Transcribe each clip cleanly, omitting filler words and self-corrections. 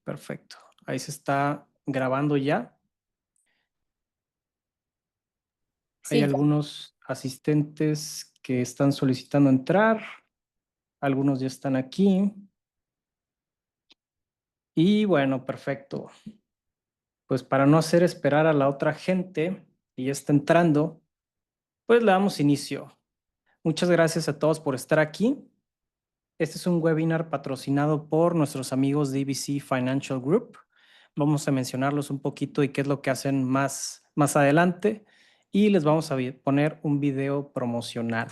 Perfecto. Ahí se está grabando ya. Hay Sí, algunos asistentes que están solicitando entrar. Algunos ya están aquí. Y bueno, perfecto. Pues para no hacer esperar a la otra gente que ya está entrando, pues le damos inicio. Muchas gracias a todos por estar aquí. Este es un webinar patrocinado por nuestros amigos de ABC Financial Group. Vamos a mencionarlos un poquito y qué es lo que hacen más adelante. Y les vamos a poner un video promocional.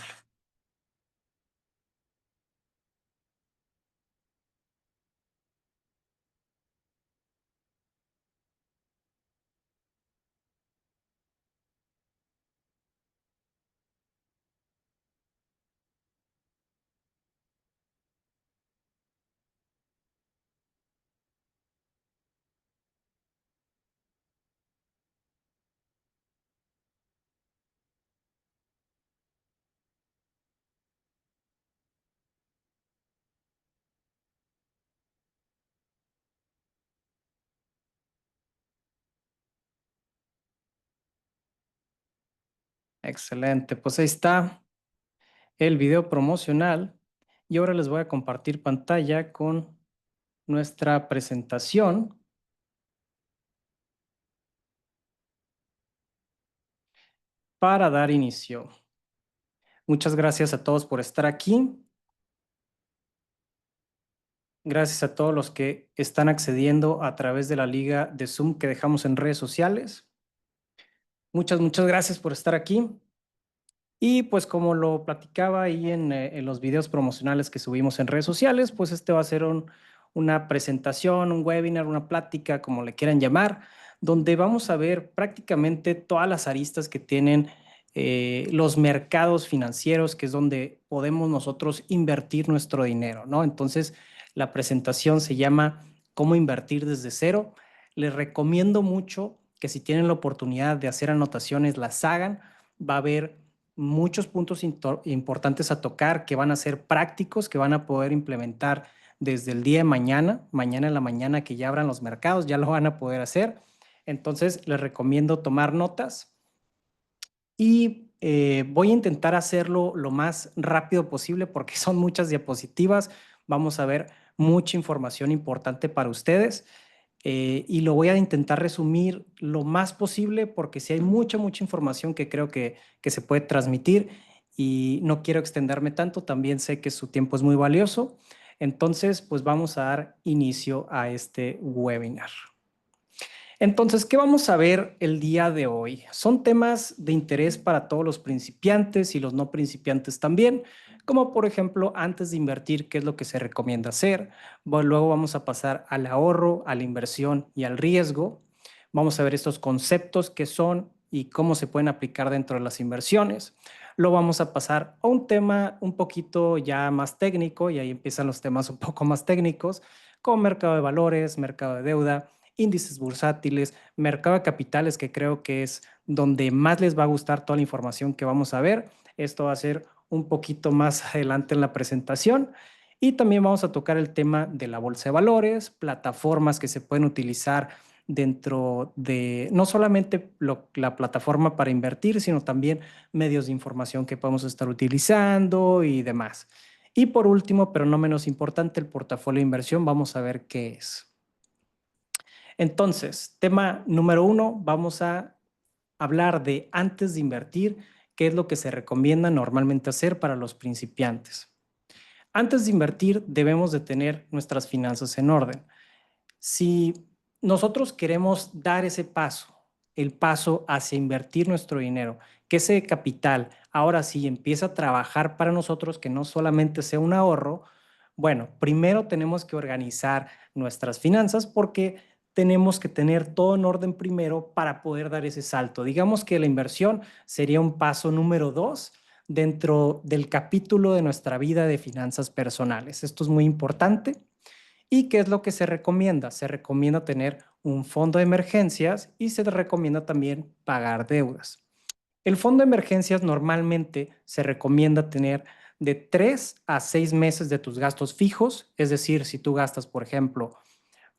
Excelente. Pues ahí está el video promocional. Y ahora les voy a compartir pantalla con nuestra presentación para dar inicio. Muchas gracias a todos por estar aquí. Gracias a todos los que están accediendo a través de la liga de Zoom que dejamos en redes sociales. Muchas gracias por estar aquí. Y pues como lo platicaba ahí en los videos promocionales que subimos en redes sociales, pues este va a ser una presentación, un webinar, una plática, como le quieran llamar, donde vamos a ver prácticamente todas las aristas que tienen los mercados financieros, que es donde podemos nosotros invertir nuestro dinero, ¿no? Entonces, la presentación se llama ¿Cómo invertir desde cero? Les recomiendo mucho que si tienen la oportunidad de hacer anotaciones, las hagan. Va a haber muchos puntos importantes a tocar que van a ser prácticos, que van a poder implementar desde el día de mañana, mañana en la mañana que ya abran los mercados, ya lo van a poder hacer. Entonces, les recomiendo tomar notas y voy a intentar hacerlo lo más rápido posible porque son muchas diapositivas. Vamos a ver mucha información importante para ustedes. Y lo voy a intentar resumir lo más posible porque si hay mucha información que creo que se puede transmitir y no quiero extenderme tanto, también sé que su tiempo es muy valioso. Entonces, pues vamos a dar inicio a este webinar. Entonces, ¿qué vamos a ver el día de hoy? Son temas de interés para todos los principiantes y los no principiantes también, como por ejemplo, antes de invertir, ¿qué es lo que se recomienda hacer? Bueno, luego vamos a pasar al ahorro, a la inversión y al riesgo. Vamos a ver estos conceptos que son y cómo se pueden aplicar dentro de las inversiones. Luego vamos a pasar a un tema un poquito ya más técnico y ahí empiezan los temas un poco más técnicos, como mercado de valores, mercado de deuda, índices bursátiles, mercado de capitales, que creo que es donde más les va a gustar toda la información que vamos a ver. Esto va a ser un poquito más adelante en la presentación. Y también vamos a tocar el tema de la bolsa de valores, plataformas que se pueden utilizar dentro de no solamente la plataforma para invertir, sino también medios de información que podemos estar utilizando y demás. Y por último, pero no menos importante, el portafolio de inversión. Vamos a ver qué es. Entonces, tema número 1, vamos a hablar de antes de invertir, qué es lo que se recomienda normalmente hacer para los principiantes. Antes de invertir, debemos de tener nuestras finanzas en orden. Si nosotros queremos dar ese paso, el paso hacia invertir nuestro dinero, que ese capital ahora sí empieza a trabajar para nosotros, que no solamente sea un ahorro, bueno, primero tenemos que organizar nuestras finanzas porque tenemos que tener todo en orden primero para poder dar ese salto. Digamos que la inversión sería un paso número 2 dentro del capítulo de nuestra vida de finanzas personales. Esto es muy importante. ¿Y qué es lo que se recomienda? Se recomienda tener un fondo de emergencias y se recomienda también pagar deudas. El fondo de emergencias normalmente se recomienda tener de 3 a 6 meses de tus gastos fijos, es decir, si tú gastas, por ejemplo,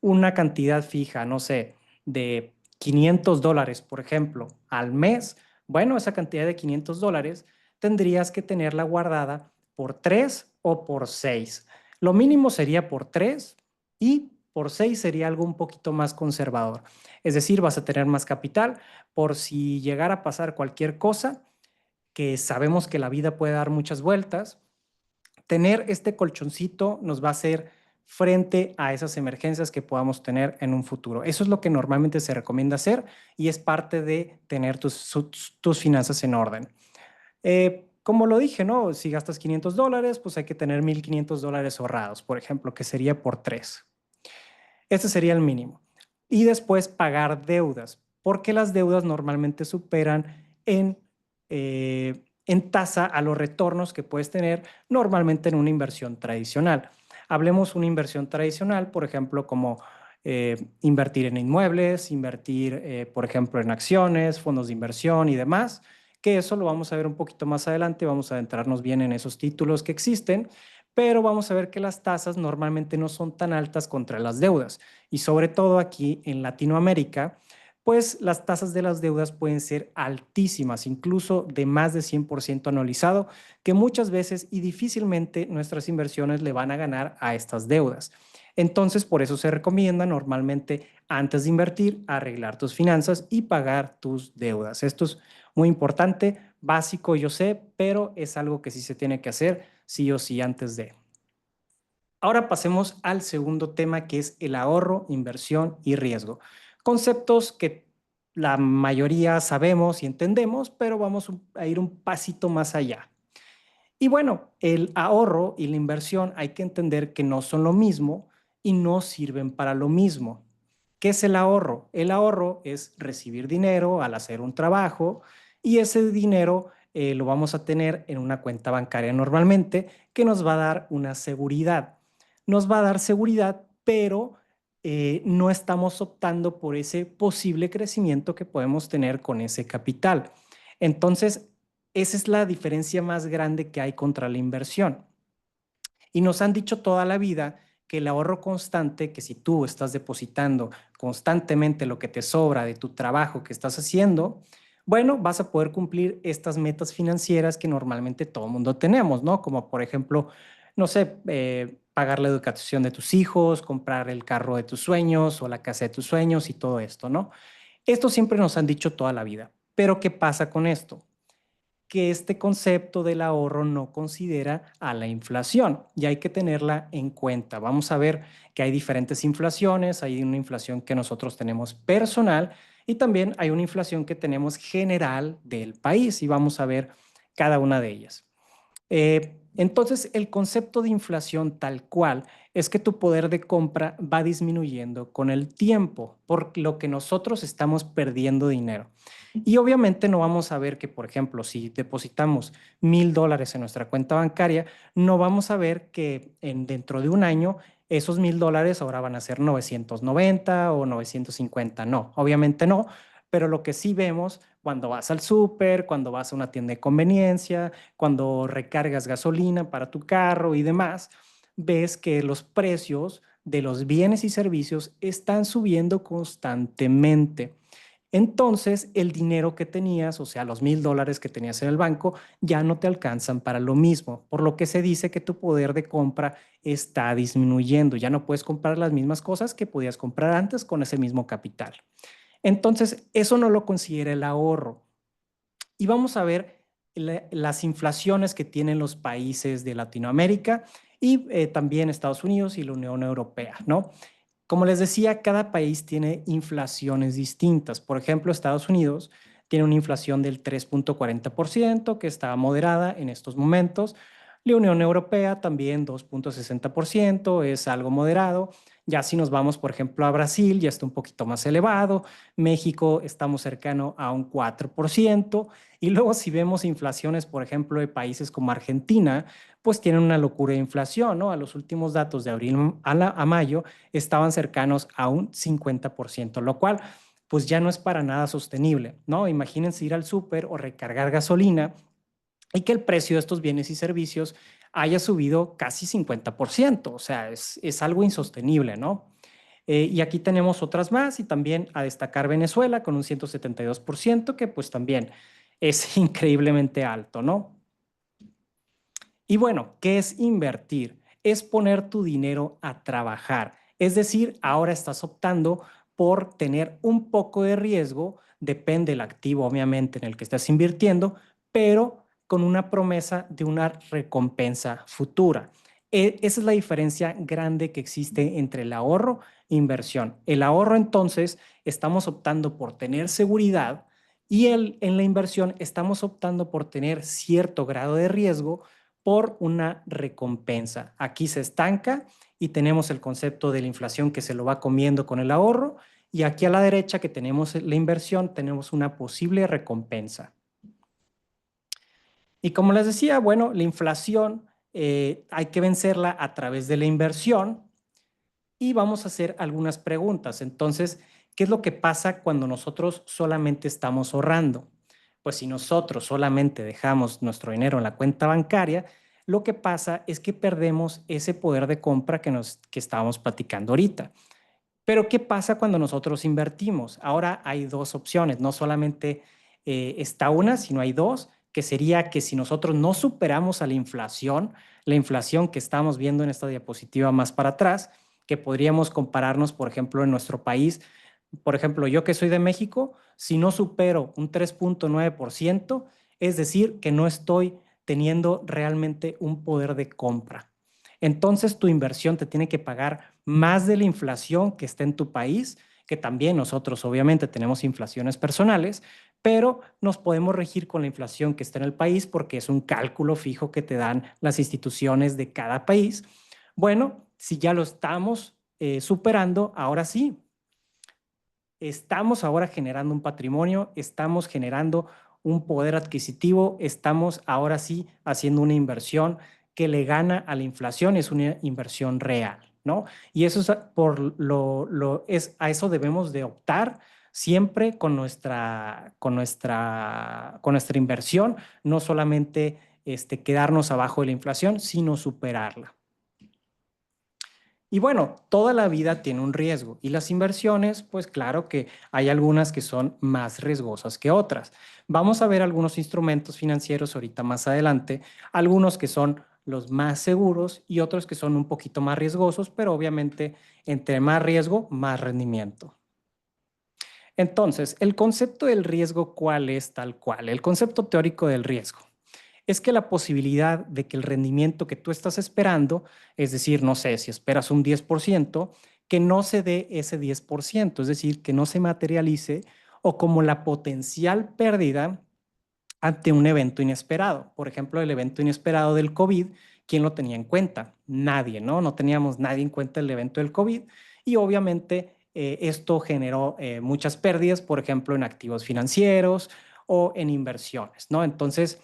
una cantidad fija, no sé, de $500, por ejemplo, al mes, bueno, esa cantidad de $500 tendrías que tenerla guardada por 3 o por 6. Lo mínimo sería por 3 y por 6 sería algo un poquito más conservador. Es decir, vas a tener más capital por si llegara a pasar cualquier cosa, que sabemos que la vida puede dar muchas vueltas. Tener este colchoncito nos va a hacer frente a esas emergencias que podamos tener en un futuro. Eso es lo que normalmente se recomienda hacer y es parte de tener tus finanzas en orden. Como lo dije, ¿no? Si gastas $500, pues hay que tener $1,500 ahorrados, por ejemplo, que sería por 3. Este sería el mínimo. Y después pagar deudas, porque las deudas normalmente superan en tasa a los retornos que puedes tener normalmente en una inversión tradicional. Hablemos una inversión tradicional, por ejemplo, como invertir en inmuebles, invertir, por ejemplo, en acciones, fondos de inversión y demás, que eso lo vamos a ver un poquito más adelante, vamos a adentrarnos bien en esos títulos que existen, pero vamos a ver que las tasas normalmente no son tan altas contra las deudas. Y sobre todo aquí en Latinoamérica, pues las tasas de las deudas pueden ser altísimas, incluso de más de 100% anualizado, que muchas veces y difícilmente nuestras inversiones le van a ganar a estas deudas. Entonces, por eso se recomienda normalmente antes de invertir, arreglar tus finanzas y pagar tus deudas. Esto es muy importante, básico, yo sé, pero es algo que sí se tiene que hacer sí o sí antes de. Ahora pasemos al segundo tema, que es el ahorro, inversión y riesgo. Conceptos que la mayoría sabemos y entendemos, pero vamos a ir un pasito más allá. Y bueno, el ahorro y la inversión hay que entender que no son lo mismo y no sirven para lo mismo. ¿Qué es el ahorro? El ahorro es recibir dinero al hacer un trabajo y ese dinero lo vamos a tener en una cuenta bancaria normalmente que nos va a dar una seguridad. Nos va a dar seguridad, pero no estamos optando por ese posible crecimiento que podemos tener con ese capital. Entonces, esa es la diferencia más grande que hay contra la inversión. Y nos han dicho toda la vida que el ahorro constante, que si tú estás depositando constantemente lo que te sobra de tu trabajo que estás haciendo, bueno, vas a poder cumplir estas metas financieras que normalmente todo el mundo tenemos, ¿no? Como por ejemplo, no sé, pagar la educación de tus hijos, comprar el carro de tus sueños o la casa de tus sueños y todo esto, ¿no? Esto siempre nos han dicho toda la vida. Pero ¿qué pasa con esto? Que este concepto del ahorro no considera a la inflación y hay que tenerla en cuenta. Vamos a ver que hay diferentes inflaciones, hay una inflación que nosotros tenemos personal y también hay una inflación que tenemos general del país y vamos a ver cada una de ellas. Entonces, el concepto de inflación tal cual es que tu poder de compra va disminuyendo con el tiempo, por lo que nosotros estamos perdiendo dinero. Y obviamente no vamos a ver que, por ejemplo, si depositamos $1,000 en nuestra cuenta bancaria, no vamos a ver que dentro de un año esos $1,000 ahora van a ser 990 o 950. No, obviamente no, pero lo que sí vemos cuando vas al súper, cuando vas a una tienda de conveniencia, cuando recargas gasolina para tu carro y demás, ves que los precios de los bienes y servicios están subiendo constantemente. Entonces, el dinero que tenías, o sea, los $1,000 que tenías en el banco, ya no te alcanzan para lo mismo, por lo que se dice que tu poder de compra está disminuyendo. Ya no puedes comprar las mismas cosas que podías comprar antes con ese mismo capital. Entonces, eso no lo considera el ahorro. Y vamos a ver las inflaciones que tienen los países de Latinoamérica y también Estados Unidos y la Unión Europea, ¿no? Como les decía, cada país tiene inflaciones distintas. Por ejemplo, Estados Unidos tiene una inflación del 3,40%, que está moderada en estos momentos. La Unión Europea también 2,60%, es algo moderado. Ya si nos vamos, por ejemplo, a Brasil, ya está un poquito más elevado. México estamos cercano a un 4%. Y luego si vemos inflaciones, por ejemplo, de países como Argentina, pues tienen una locura de inflación, ¿no? A los últimos datos de abril a mayo estaban cercanos a un 50%, lo cual pues ya no es para nada sostenible, ¿no? Imagínense ir al súper o recargar gasolina y que el precio de estos bienes y servicios haya subido casi 50%, o sea, es algo insostenible, ¿no? Y aquí tenemos otras más y también a destacar Venezuela con un 172%, que pues también es increíblemente alto, ¿no? Y bueno, ¿qué es invertir? Es poner tu dinero a trabajar. Es decir, ahora estás optando por tener un poco de riesgo, depende del activo obviamente en el que estás invirtiendo, pero con una promesa de una recompensa futura. Esa es la diferencia grande que existe entre el ahorro e inversión. El ahorro entonces estamos optando por tener seguridad y en la inversión estamos optando por tener cierto grado de riesgo por una recompensa. Aquí se estanca y tenemos el concepto de la inflación que se lo va comiendo con el ahorro y aquí a la derecha que tenemos la inversión tenemos una posible recompensa. Y como les decía, bueno, la inflación hay que vencerla a través de la inversión y vamos a hacer algunas preguntas. Entonces, ¿qué es lo que pasa cuando nosotros solamente estamos ahorrando? Pues si nosotros solamente dejamos nuestro dinero en la cuenta bancaria, lo que pasa es que perdemos ese poder de compra que estábamos platicando ahorita. Pero ¿qué pasa cuando nosotros invertimos? Ahora hay dos opciones, no solamente está una, sino hay dos, que sería que si nosotros no superamos a la inflación que estamos viendo en esta diapositiva más para atrás, que podríamos compararnos, por ejemplo, en nuestro país, por ejemplo, yo que soy de México, si no supero un 3,9%, es decir, que no estoy teniendo realmente un poder de compra. Entonces tu inversión te tiene que pagar más de la inflación que está en tu país, que también nosotros obviamente tenemos inflaciones personales, pero nos podemos regir con la inflación que está en el país porque es un cálculo fijo que te dan las instituciones de cada país. Bueno, si ya lo estamos superando, ahora sí, estamos ahora generando un patrimonio, estamos generando un poder adquisitivo, estamos ahora sí haciendo una inversión que le gana a la inflación, es una inversión real, ¿no? Y eso es a eso debemos de optar siempre con nuestra inversión, no solamente quedarnos abajo de la inflación, sino superarla. Y bueno, toda la vida tiene un riesgo y las inversiones, pues claro que hay algunas que son más riesgosas que otras. Vamos a ver algunos instrumentos financieros ahorita más adelante, algunos que son los más seguros y otros que son un poquito más riesgosos, pero obviamente entre más riesgo, más rendimiento. Entonces, el concepto del riesgo, ¿cuál es tal cual? El concepto teórico del riesgo es que la posibilidad de que el rendimiento que tú estás esperando, es decir, no sé, si esperas un 10%, que no se dé ese 10%, es decir, que no se materialice o como la potencial pérdida ante un evento inesperado. Por ejemplo, el evento inesperado del COVID, ¿quién lo tenía en cuenta? Nadie, ¿no? No teníamos nadie en cuenta el evento del COVID y obviamente esto generó muchas pérdidas, por ejemplo, en activos financieros o en inversiones, ¿no? Entonces,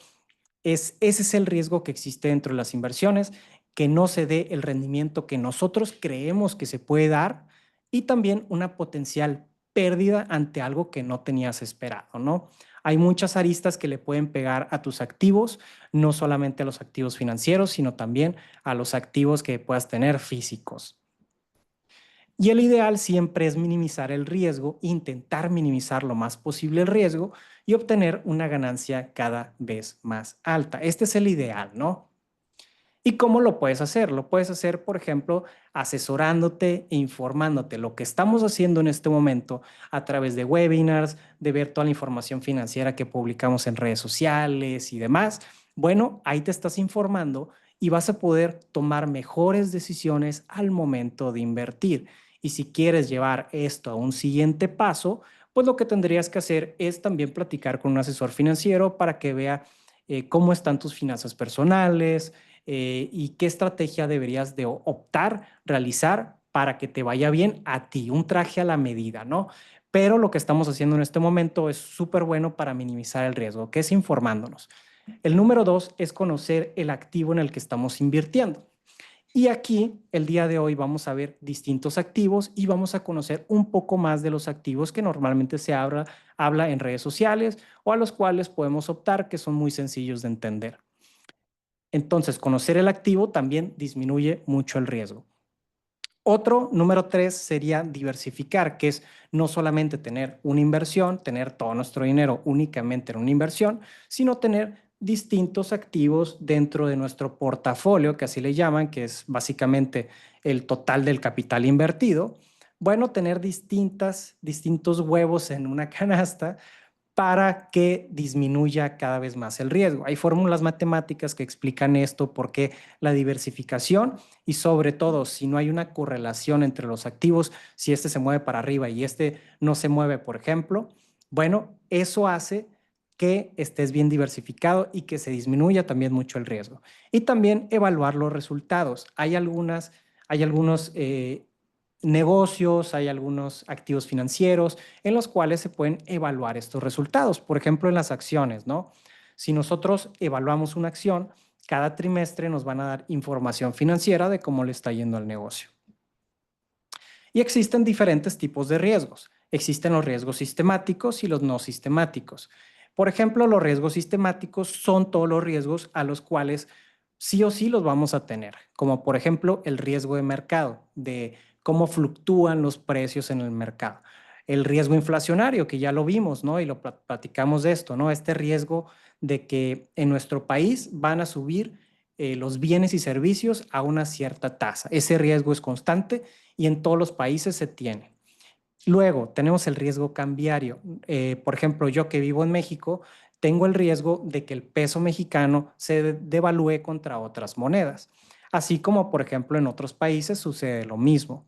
ese es el riesgo que existe dentro de las inversiones, que no se dé el rendimiento que nosotros creemos que se puede dar y también una potencial pérdida ante algo que no tenías esperado, ¿no? Hay muchas aristas que le pueden pegar a tus activos, no solamente a los activos financieros, sino también a los activos que puedas tener físicos. Y el ideal siempre es minimizar el riesgo, intentar minimizar lo más posible el riesgo y obtener una ganancia cada vez más alta. Este es el ideal, ¿no? ¿Y cómo lo puedes hacer? Lo puedes hacer, por ejemplo, asesorándote e informándote. Lo que estamos haciendo en este momento a través de webinars, de ver toda la información financiera que publicamos en redes sociales y demás. Bueno, ahí te estás informando y vas a poder tomar mejores decisiones al momento de invertir. Y si quieres llevar esto a un siguiente paso, pues lo que tendrías que hacer es también platicar con un asesor financiero para que vea cómo están tus finanzas personales, y qué estrategia deberías de optar, realizar para que te vaya bien a ti, un traje a la medida, ¿no? Pero lo que estamos haciendo en este momento es súper bueno para minimizar el riesgo, que es informándonos. El número dos es conocer el activo en el que estamos invirtiendo. Y aquí, el día de hoy, vamos a ver distintos activos y vamos a conocer un poco más de los activos que normalmente habla en redes sociales o a los cuales podemos optar, que son muy sencillos de entender. Entonces, conocer el activo también disminuye mucho el riesgo. Otro, número 3, sería diversificar, que es no solamente tener una inversión, tener todo nuestro dinero únicamente en una inversión, sino tener distintos activos dentro de nuestro portafolio, que así le llaman, que es básicamente el total del capital invertido. Bueno, tener distintos huevos en una canasta para que disminuya cada vez más el riesgo. Hay fórmulas matemáticas que explican esto, porque la diversificación y sobre todo si no hay una correlación entre los activos, si este se mueve para arriba y este no se mueve, por ejemplo, bueno, eso hace que estés bien diversificado y que se disminuya también mucho el riesgo. Y también evaluar los resultados. Hay algunos negocios, hay algunos activos financieros en los cuales se pueden evaluar estos resultados. Por ejemplo, en las acciones, ¿no? Si nosotros evaluamos una acción, cada trimestre nos van a dar información financiera de cómo le está yendo al negocio. Y existen diferentes tipos de riesgos. Existen los riesgos sistemáticos y los no sistemáticos. Por ejemplo, los riesgos sistemáticos son todos los riesgos a los cuales sí o sí los vamos a tener, como por ejemplo el riesgo de mercado, de cómo fluctúan los precios en el mercado. El riesgo inflacionario, que ya lo vimos, ¿no? Y lo platicamos de esto, ¿no? Este riesgo de que en nuestro país van a subir los bienes y servicios a una cierta tasa. Ese riesgo es constante y en todos los países se tiene. Luego tenemos el riesgo cambiario. Por ejemplo, yo que vivo en México, tengo el riesgo de que el peso mexicano se devalúe contra otras monedas, así como por ejemplo en otros países sucede lo mismo.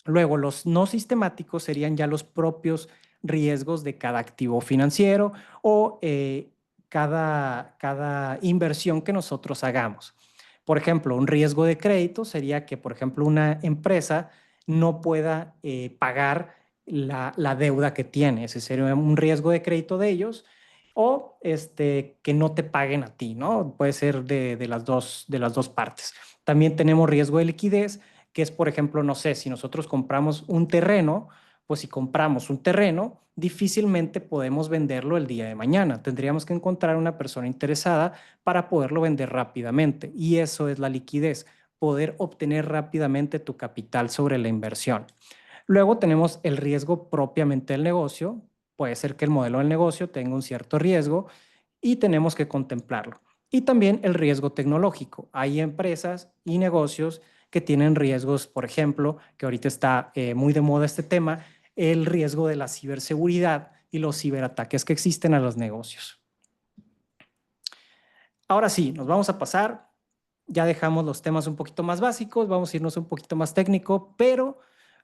Luego, los no sistemáticos serían ya los propios riesgos de cada activo financiero o cada inversión que nosotros hagamos. Por ejemplo, un riesgo de crédito sería que, por ejemplo, una empresa no pueda pagar la deuda que tiene. Ese sería un riesgo de crédito de ellos. O que no te paguen a ti, ¿no? Puede ser de las dos partes. También tenemos riesgo de liquidez, que es, por ejemplo, no sé, si nosotros compramos un terreno, pues si compramos un terreno, difícilmente podemos venderlo el día de mañana. Tendríamos que encontrar una persona interesada para poderlo vender rápidamente. Y eso es la liquidez, poder obtener rápidamente tu capital sobre la inversión. Luego tenemos el riesgo propiamente del negocio. Puede ser que el modelo del negocio tenga un cierto riesgo y tenemos que contemplarlo. Y también el riesgo tecnológico. Hay empresas y negocios que tienen riesgos, por ejemplo, que ahorita está muy de moda este tema, el riesgo de la ciberseguridad y los ciberataques que existen a los negocios. Ahora sí, nos vamos a pasar, ya dejamos los temas un poquito más básicos, vamos a irnos un poquito más técnico, pero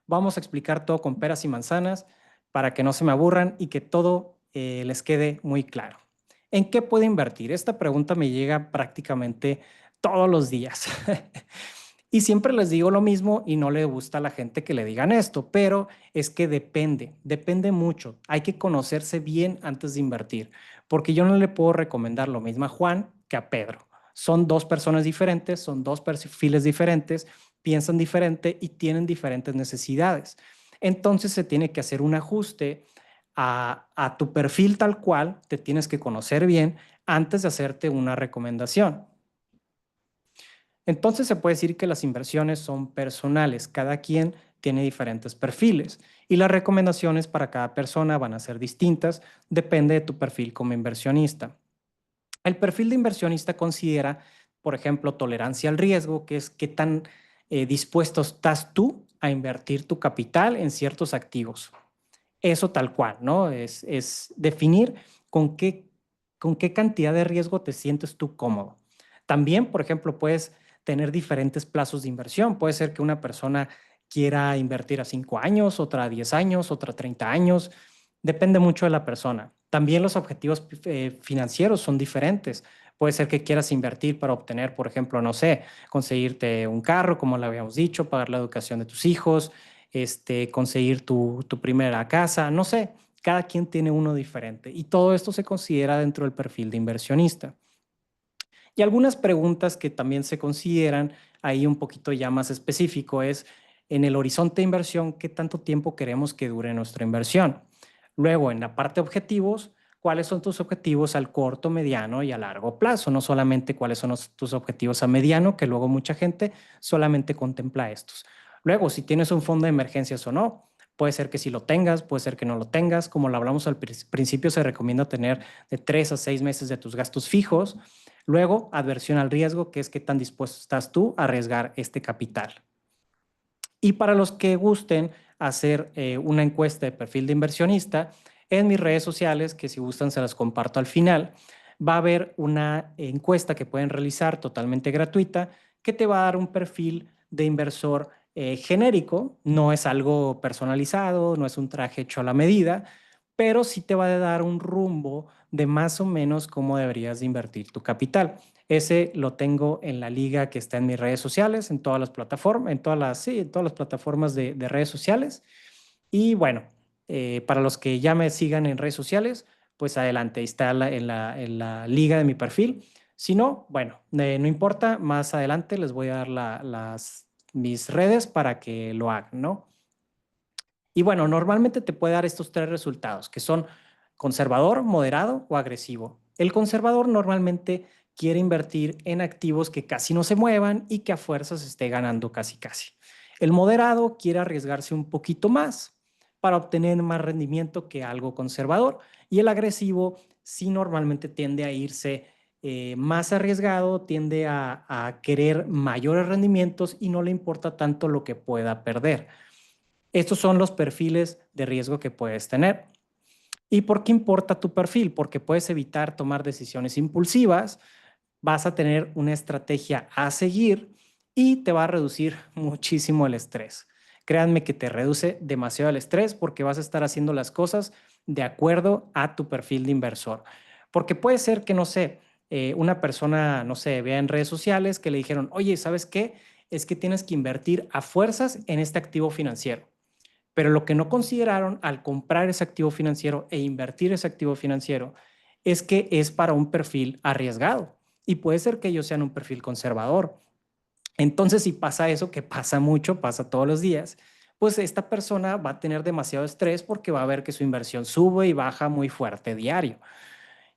vamos a explicar todo con peras y manzanas para que no se me aburran y que todo les quede muy claro. ¿En qué puedo invertir? Esta pregunta me llega prácticamente todos los días. Y siempre les digo lo mismo y no le gusta a la gente que le digan esto, pero es que depende mucho. Hay que conocerse bien antes de invertir, porque yo no le puedo recomendar lo mismo a Juan que a Pedro. Son dos personas diferentes, son dos perfiles diferentes, piensan diferente y tienen diferentes necesidades. Entonces se tiene que hacer un ajuste a tu perfil tal cual, te tienes que conocer bien antes de hacerte una recomendación. Entonces se puede decir que las inversiones son personales, cada quien tiene diferentes perfiles y las recomendaciones para cada persona van a ser distintas, depende de tu perfil como inversionista. El perfil de inversionista considera, por ejemplo, tolerancia al riesgo, que es qué tan dispuesto estás tú a invertir tu capital en ciertos activos. Eso tal cual, ¿no? Es definir con qué cantidad de riesgo te sientes tú cómodo. También, por ejemplo, puedes tener diferentes plazos de inversión. Puede ser que una persona quiera invertir a 5 años, otra a 10 años, otra a 30 años. Depende mucho de la persona. También los objetivos financieros son diferentes. Puede ser que quieras invertir para obtener, por ejemplo, no sé, conseguirte un carro, como le habíamos dicho, pagar la educación de tus hijos, conseguir tu primera casa, no sé, cada quien tiene uno diferente y todo esto se considera dentro del perfil de inversionista. Y algunas preguntas que también se consideran ahí un poquito ya más específico es en el horizonte de inversión, ¿qué tanto tiempo queremos que dure nuestra inversión? Luego, en la parte de objetivos, ¿cuáles son tus objetivos al corto, mediano y a largo plazo? No solamente cuáles son tus objetivos a mediano, que luego mucha gente solamente contempla estos. Luego, si tienes un fondo de emergencias o no, puede ser que sí lo tengas, puede ser que no lo tengas. Como lo hablamos al principio, se recomienda tener de 3 a 6 meses de tus gastos fijos. Luego, adversión al riesgo, que es qué tan dispuesto estás tú a arriesgar este capital. Y para los que gusten hacer una encuesta de perfil de inversionista, en mis redes sociales, que si gustan se las comparto al final, va a haber una encuesta que pueden realizar totalmente gratuita que te va a dar un perfil de inversor genérico. No es algo personalizado, no es un traje hecho a la medida, pero sí te va a dar un rumbo de más o menos cómo deberías de invertir tu capital. Ese lo tengo en la liga que está en mis redes sociales, en todas las plataformas, en todas las plataformas de redes sociales. Y bueno, para los que ya me sigan en redes sociales, pues adelante, ahí está en la liga de mi perfil. Si no, bueno, no importa, más adelante les voy a dar mis redes para que lo hagan, ¿no? Y bueno, normalmente te puede dar estos tres resultados, que son conservador, moderado o agresivo. El conservador normalmente quiere invertir en activos que casi no se muevan y que a fuerzas esté ganando casi casi. El moderado quiere arriesgarse un poquito más para obtener más rendimiento que algo conservador. Y el agresivo sí normalmente tiende a irse más arriesgado, tiende a querer mayores rendimientos y no le importa tanto lo que pueda perder. Estos son los perfiles de riesgo que puedes tener. ¿Y por qué importa tu perfil? Porque puedes evitar tomar decisiones impulsivas, vas a tener una estrategia a seguir y te va a reducir muchísimo el estrés. Créanme que te reduce demasiado el estrés porque vas a estar haciendo las cosas de acuerdo a tu perfil de inversor. Porque puede ser que, no sé, una persona, no sé, vea en redes sociales que le dijeron, oye, ¿sabes qué? Es que tienes que invertir a fuerzas en este activo financiero. Pero lo que no consideraron al comprar ese activo financiero e invertir ese activo financiero es que es para un perfil arriesgado y puede ser que ellos sean un perfil conservador. Entonces, si pasa eso, que pasa mucho, pasa todos los días, pues esta persona va a tener demasiado estrés porque va a ver que su inversión sube y baja muy fuerte diario.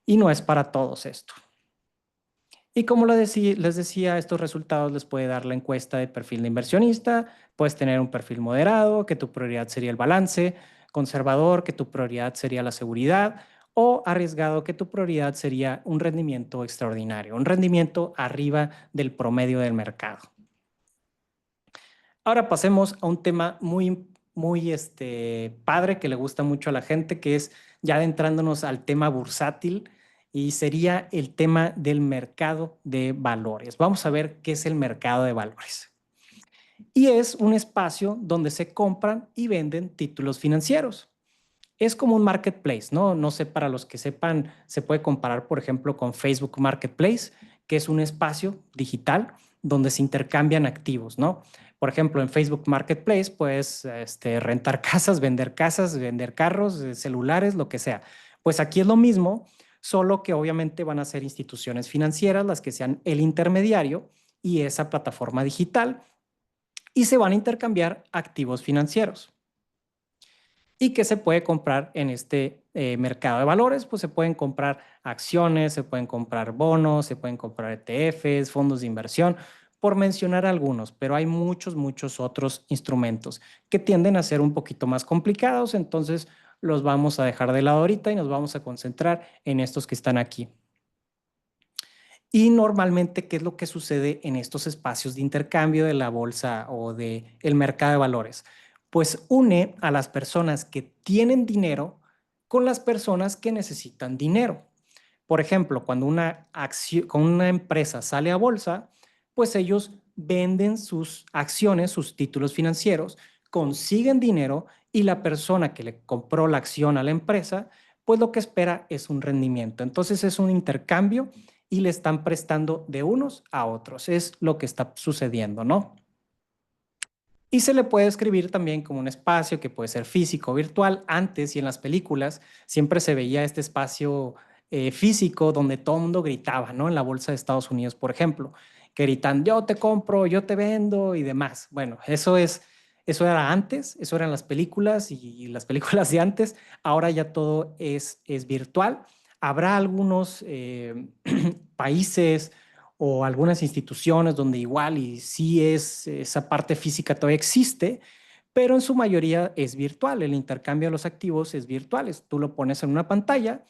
Y no es para todos esto. Y como les decía, estos resultados les puede dar la encuesta de perfil de inversionista. Puedes tener un perfil moderado, que tu prioridad sería el balance, conservador, que tu prioridad sería la seguridad, o arriesgado, que tu prioridad sería un rendimiento extraordinario, un rendimiento arriba del promedio del mercado. Ahora pasemos a un tema muy padre que le gusta mucho a la gente, que es ya adentrándonos al tema bursátil y sería el tema del mercado de valores. Vamos a ver qué es el mercado de valores. Y es un espacio donde se compran y venden títulos financieros. Es como un marketplace, ¿no? No sé, para los que sepan, se puede comparar, por ejemplo, con Facebook Marketplace, que es un espacio digital donde se intercambian activos, ¿no? Por ejemplo, en Facebook Marketplace puedes rentar casas, vender carros, celulares, lo que sea. Pues aquí es lo mismo, solo que obviamente van a ser instituciones financieras las que sean el intermediario y esa plataforma digital y se van a intercambiar activos financieros. ¿Y qué se puede comprar en este mercado de valores? Pues se pueden comprar acciones, se pueden comprar bonos, se pueden comprar ETFs, fondos de inversión, por mencionar algunos, pero hay muchos otros instrumentos que tienden a ser un poquito más complicados, entonces los vamos a dejar de lado ahorita y nos vamos a concentrar en estos que están aquí. Y normalmente, ¿qué es lo que sucede en estos espacios de intercambio de la bolsa o del mercado de valores? Pues une a las personas que tienen dinero con las personas que necesitan dinero. Por ejemplo, cuando con una empresa sale a bolsa, pues ellos venden sus acciones, sus títulos financieros, consiguen dinero y la persona que le compró la acción a la empresa, pues lo que espera es un rendimiento. Entonces es un intercambio y le están prestando de unos a otros. Es lo que está sucediendo, ¿no? Y se le puede escribir también como un espacio que puede ser físico o virtual. Antes y en las películas siempre se veía este espacio físico donde todo el mundo gritaba, ¿no? En la bolsa de Estados Unidos, por ejemplo, que gritan, yo te compro, yo te vendo y demás. Bueno, eso era antes, eso eran las películas y las películas de antes. Ahora ya todo es virtual. Habrá algunos países o algunas instituciones donde igual y sí esa parte física todavía existe, pero en su mayoría es virtual. El intercambio de los activos es virtual. Tú lo pones en una pantalla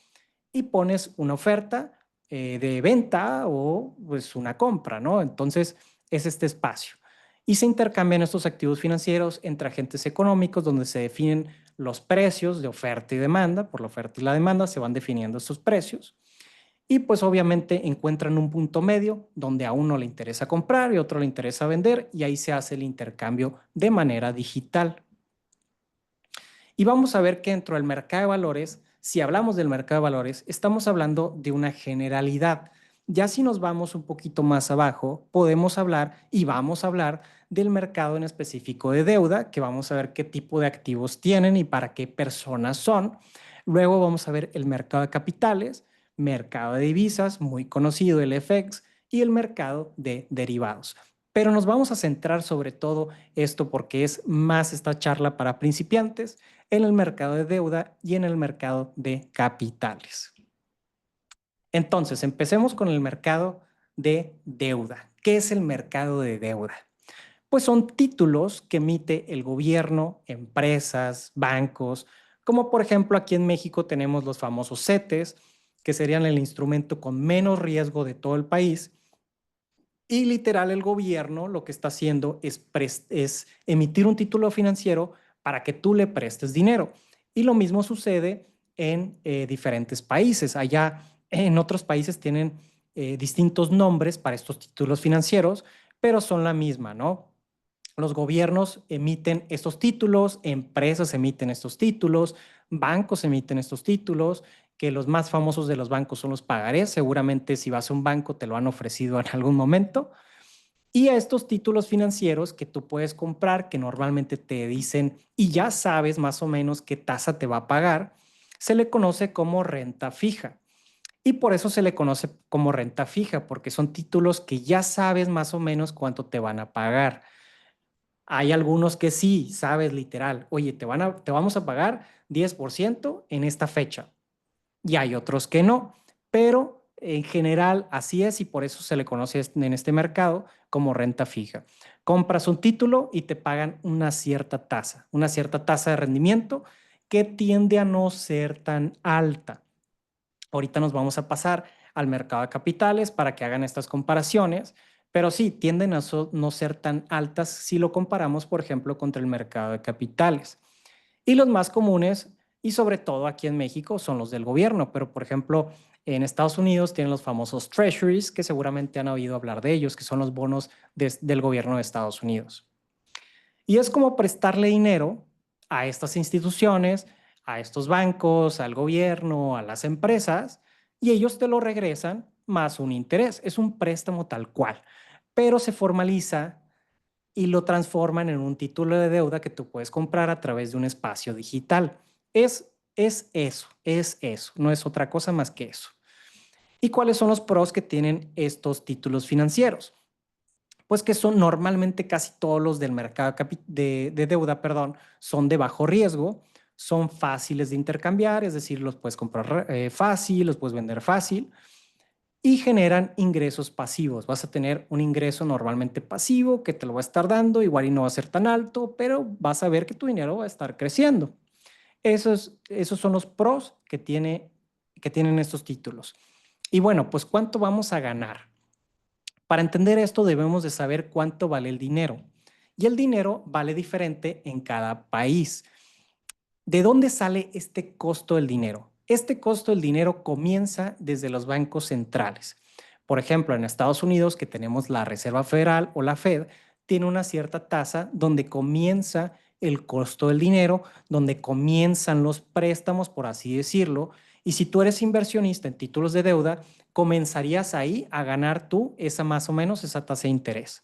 y pones una oferta de venta o pues una compra, ¿no? Entonces es este espacio. Y se intercambian estos activos financieros entre agentes económicos donde se definen los precios de oferta y demanda. Por la oferta y la demanda se van definiendo estos precios. Y pues obviamente encuentran un punto medio donde a uno le interesa comprar y a otro le interesa vender y ahí se hace el intercambio de manera digital. Y vamos a ver que dentro del mercado de valores, si hablamos del mercado de valores, estamos hablando de una generalidad. Ya si nos vamos un poquito más abajo, podemos hablar y vamos a hablar del mercado en específico de deuda, que vamos a ver qué tipo de activos tienen y para qué personas son. Luego vamos a ver el mercado de capitales, mercado de divisas, muy conocido, el FX, y el mercado de derivados. Pero nos vamos a centrar sobre todo esto porque es más esta charla para principiantes en el mercado de deuda y en el mercado de capitales. Entonces, empecemos con el mercado de deuda. ¿Qué es el mercado de deuda? Pues son títulos que emite el gobierno, empresas, bancos, como por ejemplo aquí en México tenemos los famosos CETES, que serían el instrumento con menos riesgo de todo el país. Y literal el gobierno lo que está haciendo es emitir un título financiero para que tú le prestes dinero. Y lo mismo sucede en diferentes países. Allá en otros países tienen distintos nombres para estos títulos financieros, pero son la misma, ¿no? Los gobiernos emiten estos títulos, empresas emiten estos títulos, bancos emiten estos títulos, que los más famosos de los bancos son los pagarés. Seguramente si vas a un banco te lo han ofrecido en algún momento. Y a estos títulos financieros que tú puedes comprar, que normalmente te dicen y ya sabes más o menos qué tasa te va a pagar, se le conoce como renta fija. Y por eso se le conoce como renta fija, porque son títulos que ya sabes más o menos cuánto te van a pagar. Hay algunos que sí, sabes literal, oye, te vamos a pagar 10% en esta fecha. Y hay otros que no, pero en general así es y por eso se le conoce en este mercado como renta fija. Compras un título y te pagan una cierta tasa de rendimiento que tiende a no ser tan alta. Ahorita nos vamos a pasar al mercado de capitales para que hagan estas comparaciones, pero sí, tienden a no ser tan altas si lo comparamos, por ejemplo, contra el mercado de capitales. Y los más comunes, y sobre todo aquí en México, son los del gobierno, pero por ejemplo, en Estados Unidos tienen los famosos treasuries, que seguramente han oído hablar de ellos, que son los bonos del gobierno de Estados Unidos. Y es como prestarle dinero a estas instituciones, a estos bancos, al gobierno, a las empresas, y ellos te lo regresan más un interés. Es un préstamo tal cual, pero se formaliza y lo transforman en un título de deuda que tú puedes comprar a través de un espacio digital. Es eso, no es otra cosa más que eso. ¿Y cuáles son los pros que tienen estos títulos financieros? Pues que son normalmente casi todos los del mercado de deuda, perdón, son de bajo riesgo, son fáciles de intercambiar, es decir, los puedes comprar fácil, los puedes vender fácil y generan ingresos pasivos. Vas a tener un ingreso normalmente pasivo que te lo va a estar dando, igual y no va a ser tan alto, pero vas a ver que tu dinero va a estar creciendo. Esos son los pros que tienen estos títulos. Y bueno, pues ¿cuánto vamos a ganar? Para entender esto debemos de saber cuánto vale el dinero. Y el dinero vale diferente en cada país. ¿De dónde sale este costo del dinero? Este costo del dinero comienza desde los bancos centrales. Por ejemplo, en Estados Unidos, que tenemos la Reserva Federal o la Fed, tiene una cierta tasa donde comienza el costo del dinero, donde comienzan los préstamos, por así decirlo. Y si tú eres inversionista en títulos de deuda, comenzarías ahí a ganar tú esa más o menos esa tasa de interés.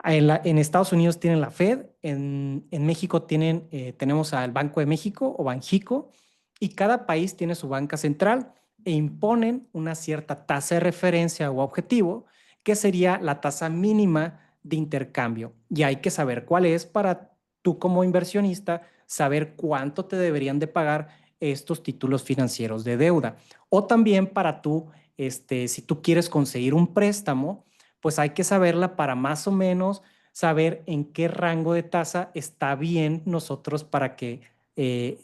En Estados Unidos tienen la Fed, en México tenemos al Banco de México o Banjico, y cada país tiene su banca central e imponen una cierta tasa de referencia o objetivo, que sería la tasa mínima de intercambio. Y hay que saber cuál es para tú como inversionista, saber cuánto te deberían de pagar estos títulos financieros de deuda. O también para tú si tú quieres conseguir un préstamo, pues hay que saberla para más o menos saber en qué rango de tasa está bien nosotros para que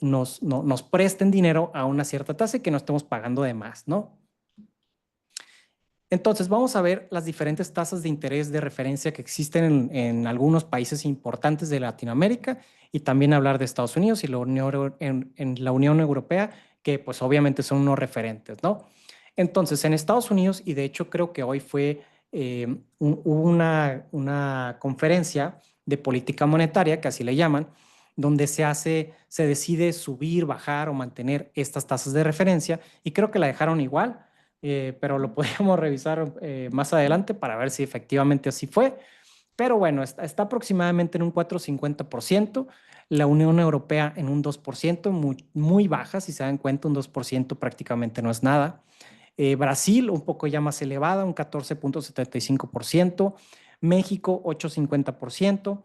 nos presten dinero a una cierta tasa y que no estemos pagando de más, ¿no? Entonces, vamos a ver las diferentes tasas de interés de referencia que existen en algunos países importantes de Latinoamérica y también hablar de Estados Unidos y en la Unión Europea, que pues obviamente son unos referentes, ¿no? Entonces, en Estados Unidos, y de hecho creo que hoy hubo una conferencia de política monetaria, que así le llaman, donde se decide subir, bajar o mantener estas tasas de referencia, y creo que la dejaron igual, pero lo podríamos revisar más adelante para ver si efectivamente así fue. Pero bueno, está aproximadamente en un 4,50%, la Unión Europea en un 2%, muy baja, si se dan cuenta, un 2% prácticamente no es nada. Brasil, un poco ya más elevada, un 14,75%, México, 8,50%,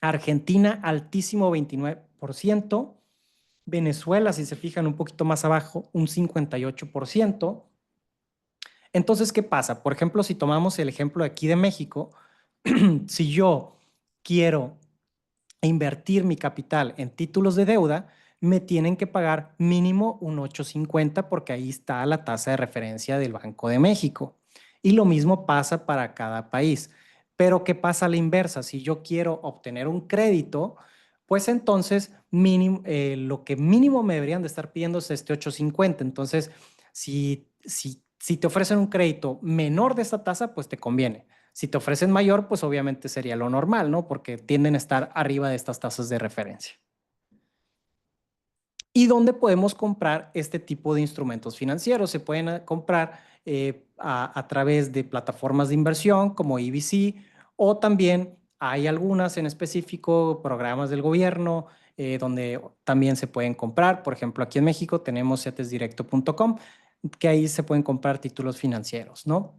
Argentina, altísimo, 29%, Venezuela, si se fijan un poquito más abajo, un 58%. Entonces, ¿qué pasa? Por ejemplo, si tomamos el ejemplo de aquí de México, si yo quiero invertir mi capital en títulos de deuda, me tienen que pagar mínimo un 8,50 porque ahí está la tasa de referencia del Banco de México. Y lo mismo pasa para cada país. Pero ¿qué pasa a la inversa? Si yo quiero obtener un crédito, pues entonces lo que mínimo me deberían de estar pidiendo es este 8,50. Entonces, si te ofrecen un crédito menor de esta tasa, pues te conviene. Si te ofrecen mayor, pues obviamente sería lo normal, ¿no? Porque tienden a estar arriba de estas tasas de referencia. ¿Y dónde podemos comprar este tipo de instrumentos financieros? Se pueden comprar a través de plataformas de inversión como EBC, o también hay algunas en específico, programas del gobierno, donde también se pueden comprar. Por ejemplo, aquí en México tenemos cetesdirecto.com, que ahí se pueden comprar títulos financieros, ¿no?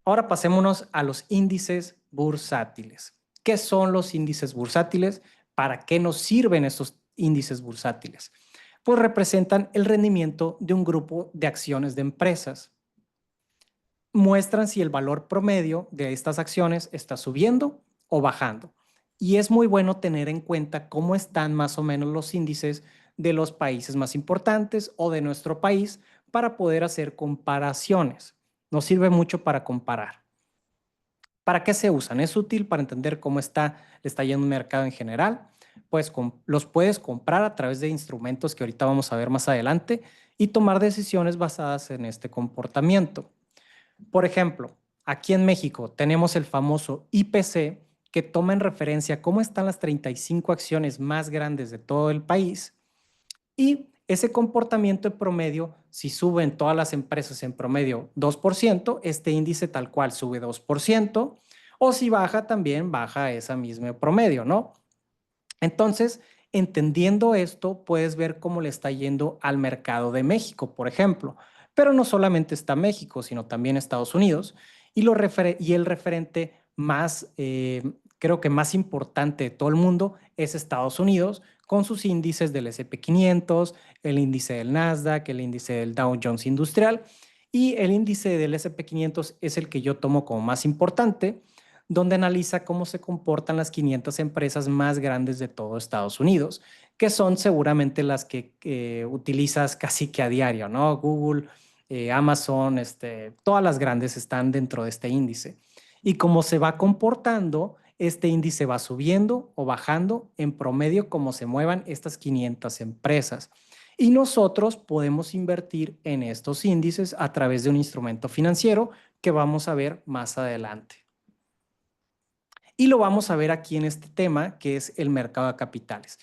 Ahora pasémonos a los índices bursátiles. ¿Qué son los índices bursátiles? ¿Para qué nos sirven estos índices bursátiles? Pues representan el rendimiento de un grupo de acciones de empresas. Muestran si el valor promedio de estas acciones está subiendo o bajando. Y es muy bueno tener en cuenta cómo están más o menos los índices de los países más importantes o de nuestro país para poder hacer comparaciones. Nos sirve mucho para comparar. ¿Para qué se usan? Es útil para entender cómo le está yendo un mercado en general. Pues los puedes comprar a través de instrumentos que ahorita vamos a ver más adelante y tomar decisiones basadas en este comportamiento. Por ejemplo, aquí en México tenemos el famoso IPC, que toma en referencia cómo están las 35 acciones más grandes de todo el país, y ese comportamiento en promedio, si suben todas las empresas en promedio 2%, este índice tal cual sube 2%, o si baja también baja ese mismo promedio, ¿no? Entonces, entendiendo esto, puedes ver cómo le está yendo al mercado de México, por ejemplo. Pero no solamente está México, sino también Estados Unidos. Y el referente más, creo que más importante de todo el mundo es Estados Unidos, con sus índices del S&P 500, el índice del Nasdaq, el índice del Dow Jones Industrial. Y el índice del S&P 500 es el que yo tomo como más importante, donde analiza cómo se comportan las 500 empresas más grandes de todo Estados Unidos, que son seguramente las que utilizas casi que a diario, ¿no? Google, Amazon, todas las grandes están dentro de este índice. Y cómo se va comportando, este índice va subiendo o bajando en promedio como se muevan estas 500 empresas. Y nosotros podemos invertir en estos índices a través de un instrumento financiero que vamos a ver más adelante. Y lo vamos a ver aquí en este tema, que es el mercado de capitales.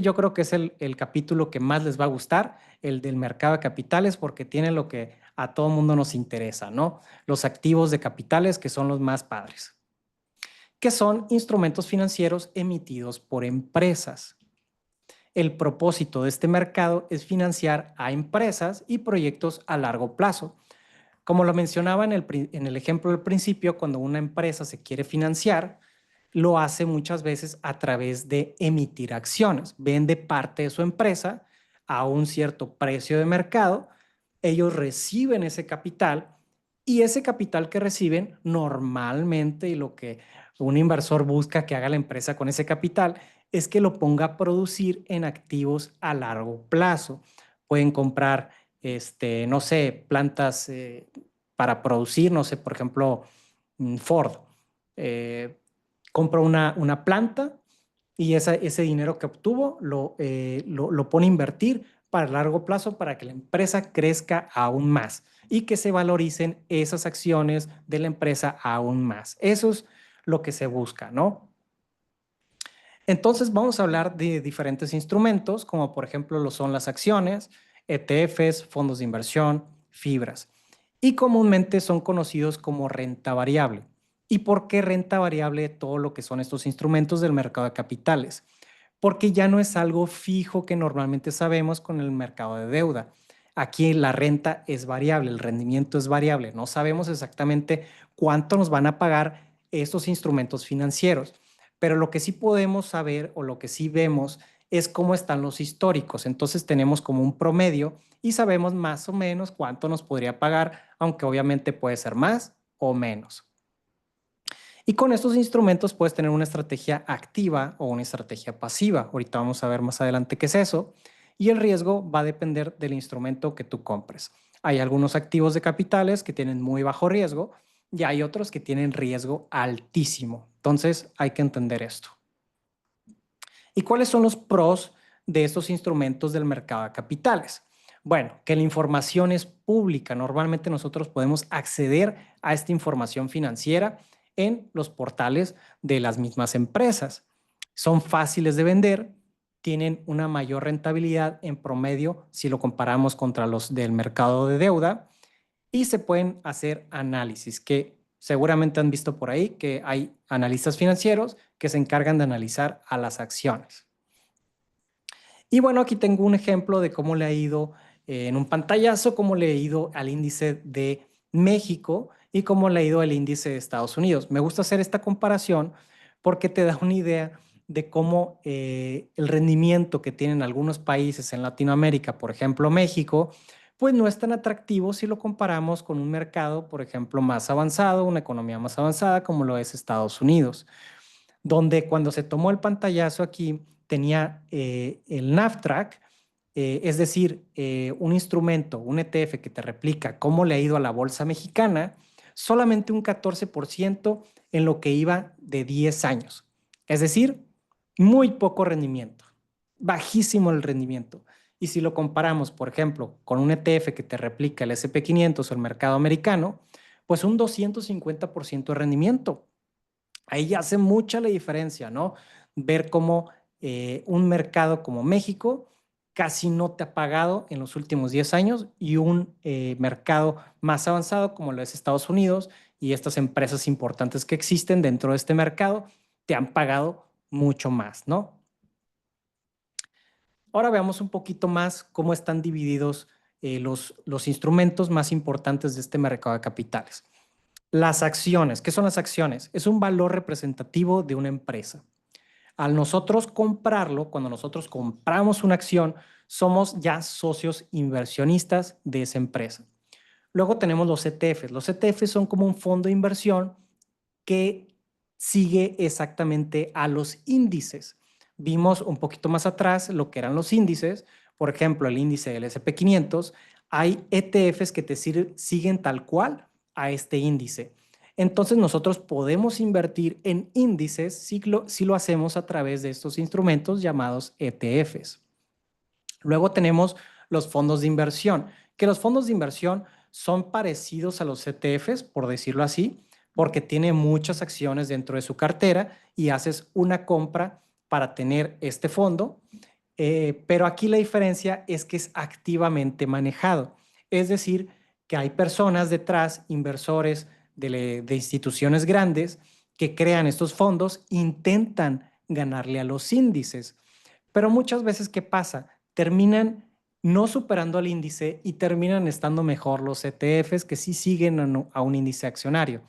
Yo creo que es el capítulo que más les va a gustar, el del mercado de capitales, porque tiene lo que a todo mundo nos interesa, ¿no? Los activos de capitales, que son los más padres, que son instrumentos financieros emitidos por empresas. El propósito de este mercado es financiar a empresas y proyectos a largo plazo. Como lo mencionaba en el ejemplo del principio, cuando una empresa se quiere financiar, lo hace muchas veces a través de emitir acciones. Vende parte de su empresa a un cierto precio de mercado ellos reciben ese capital y ese capital que reciben normalmente, y lo que un inversor busca que haga la empresa con ese capital, es que lo ponga a producir en activos a largo plazo. Pueden comprar, no sé, plantas para producir, no sé, por ejemplo, Ford compra una planta y ese dinero que obtuvo lo pone a invertir para largo plazo para que la empresa crezca aún más y que se valoricen esas acciones de la empresa aún más. Eso es lo que se busca, ¿no? Entonces vamos a hablar de diferentes instrumentos, como por ejemplo lo son las acciones, ETFs, fondos de inversión, fibras. Y comúnmente son conocidos como renta variable. ¿Y por qué renta variable todo lo que son estos instrumentos del mercado de capitales? Porque ya no es algo fijo que normalmente sabemos con el mercado de deuda. Aquí la renta es variable, el rendimiento es variable. No sabemos exactamente cuánto nos van a pagar estos instrumentos financieros, pero lo que sí podemos saber o lo que sí vemos es cómo están los históricos. Entonces tenemos como un promedio y sabemos más o menos cuánto nos podría pagar, aunque obviamente puede ser más o menos. Y con estos instrumentos puedes tener una estrategia activa o una estrategia pasiva. Ahorita vamos a ver más adelante qué es eso. Y el riesgo va a depender del instrumento que tú compres. Hay algunos activos de capitales que tienen muy bajo riesgo y hay otros que tienen riesgo altísimo. Entonces hay que entender esto. ¿Y cuáles son los pros de estos instrumentos del mercado de capitales? Bueno, que la información es pública. Normalmente nosotros podemos acceder a esta información financiera en los portales de las mismas empresas. Son fáciles de vender, tienen una mayor rentabilidad en promedio si lo comparamos contra los del mercado de deuda y se pueden hacer análisis que seguramente han visto por ahí que hay analistas financieros que se encargan de analizar a las acciones. Y bueno, aquí tengo un ejemplo de cómo le ha ido en un pantallazo, cómo le ha ido al índice de México y cómo le ha ido al índice de Estados Unidos. Me gusta hacer esta comparación porque te da una idea de cómo el rendimiento que tienen algunos países en Latinoamérica, por ejemplo México, pues no es tan atractivo si lo comparamos con un mercado, por ejemplo, más avanzado, una economía más avanzada como lo es Estados Unidos, donde cuando se tomó el pantallazo aquí tenía el NAFTRAC, es decir, un instrumento, un ETF que te replica cómo le ha ido a la bolsa mexicana, solamente un 14% en lo que iba de 10 años. Es decir, muy poco rendimiento, bajísimo el rendimiento. Y si lo comparamos, por ejemplo, con un ETF que te replica el SP 500 o el mercado americano, pues un 250% de rendimiento. Ahí ya hace mucha la diferencia, ¿no? Ver cómo un mercado como México casi no te ha pagado en los últimos 10 años y un mercado más avanzado como lo es Estados Unidos y estas empresas importantes que existen dentro de este mercado te han pagado mucho más, ¿no? Ahora veamos un poquito más cómo están divididos los instrumentos más importantes de este mercado de capitales. Las acciones, ¿qué son las acciones? Es un valor representativo de una empresa. Al nosotros comprarlo, cuando nosotros compramos una acción, somos ya socios inversionistas de esa empresa. Luego tenemos los ETFs. Los ETFs son como un fondo de inversión que sigue exactamente a los índices. Vimos un poquito más atrás lo que eran los índices, por ejemplo, el índice del SP 500. Hay ETFs que te siguen tal cual a este índice. Entonces nosotros podemos invertir en índices si lo hacemos a través de estos instrumentos llamados ETFs. Luego tenemos los fondos de inversión, que los fondos de inversión son parecidos a los ETFs, por decirlo así, porque tiene muchas acciones dentro de su cartera y haces una compra para tener este fondo, pero aquí la diferencia es que es activamente manejado. Es decir, que hay personas detrás, inversores de instituciones grandes, que crean estos fondos, intentan ganarle a los índices. Pero muchas veces, ¿qué pasa? Terminan no superando al índice y terminan estando mejor los ETFs que sí siguen a un índice accionario.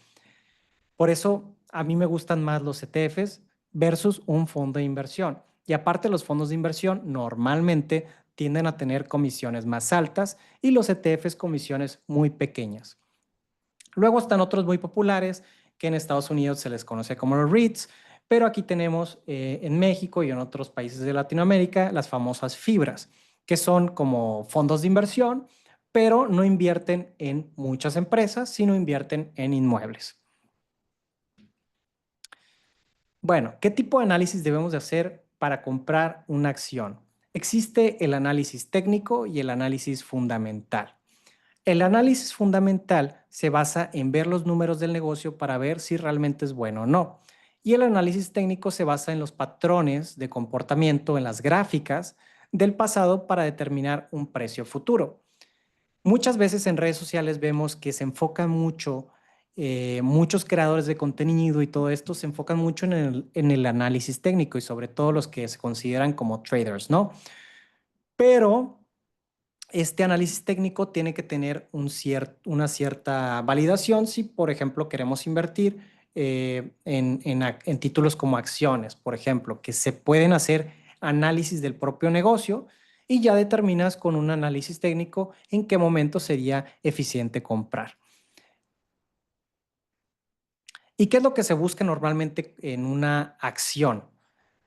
Por eso a mí me gustan más los ETFs versus un fondo de inversión. Y aparte los fondos de inversión normalmente tienden a tener comisiones más altas y los ETFs comisiones muy pequeñas. Luego están otros muy populares que en Estados Unidos se les conoce como los REITs, pero aquí tenemos en México y en otros países de Latinoamérica las famosas fibras, que son como fondos de inversión, pero no invierten en muchas empresas, sino invierten en inmuebles. Bueno, ¿qué tipo de análisis debemos de hacer para comprar una acción? Existe el análisis técnico y el análisis fundamental. El análisis fundamental se basa en ver los números del negocio para ver si realmente es bueno o no. Y el análisis técnico se basa en los patrones de comportamiento en las gráficas del pasado para determinar un precio futuro. Muchas veces en redes sociales vemos que se enfocan mucho, muchos creadores de contenido y todo esto se enfocan mucho en el análisis técnico y sobre todo los que se consideran como traders, ¿no? Pero este análisis técnico tiene que tener una cierta validación si, por ejemplo, queremos invertir en títulos como acciones, por ejemplo, que se pueden hacer análisis del propio negocio y ya determinas con un análisis técnico en qué momento sería eficiente comprar. ¿Y qué es lo que se busca normalmente en una acción?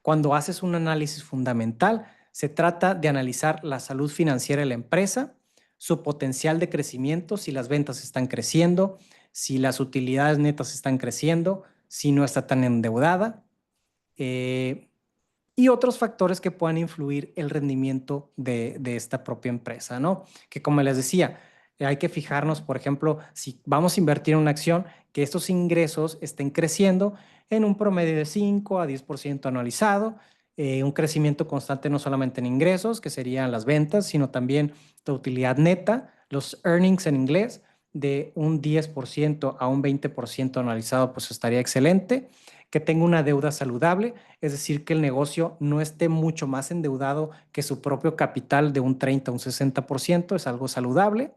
Cuando haces un análisis fundamental, se trata de analizar la salud financiera de la empresa, su potencial de crecimiento, si las ventas están creciendo, si las utilidades netas están creciendo, si no está tan endeudada, y otros factores que puedan influir el rendimiento de esta propia empresa, ¿no? Que como les decía, hay que fijarnos, por ejemplo, si vamos a invertir en una acción, que estos ingresos estén creciendo en un promedio de 5 a 10% anualizado, un crecimiento constante no solamente en ingresos, que serían las ventas, sino también la utilidad neta, los earnings en inglés, de un 10% a un 20% anualizado, pues estaría excelente. Que tenga una deuda saludable, es decir, que el negocio no esté mucho más endeudado que su propio capital de un 30 a un 60%, es algo saludable.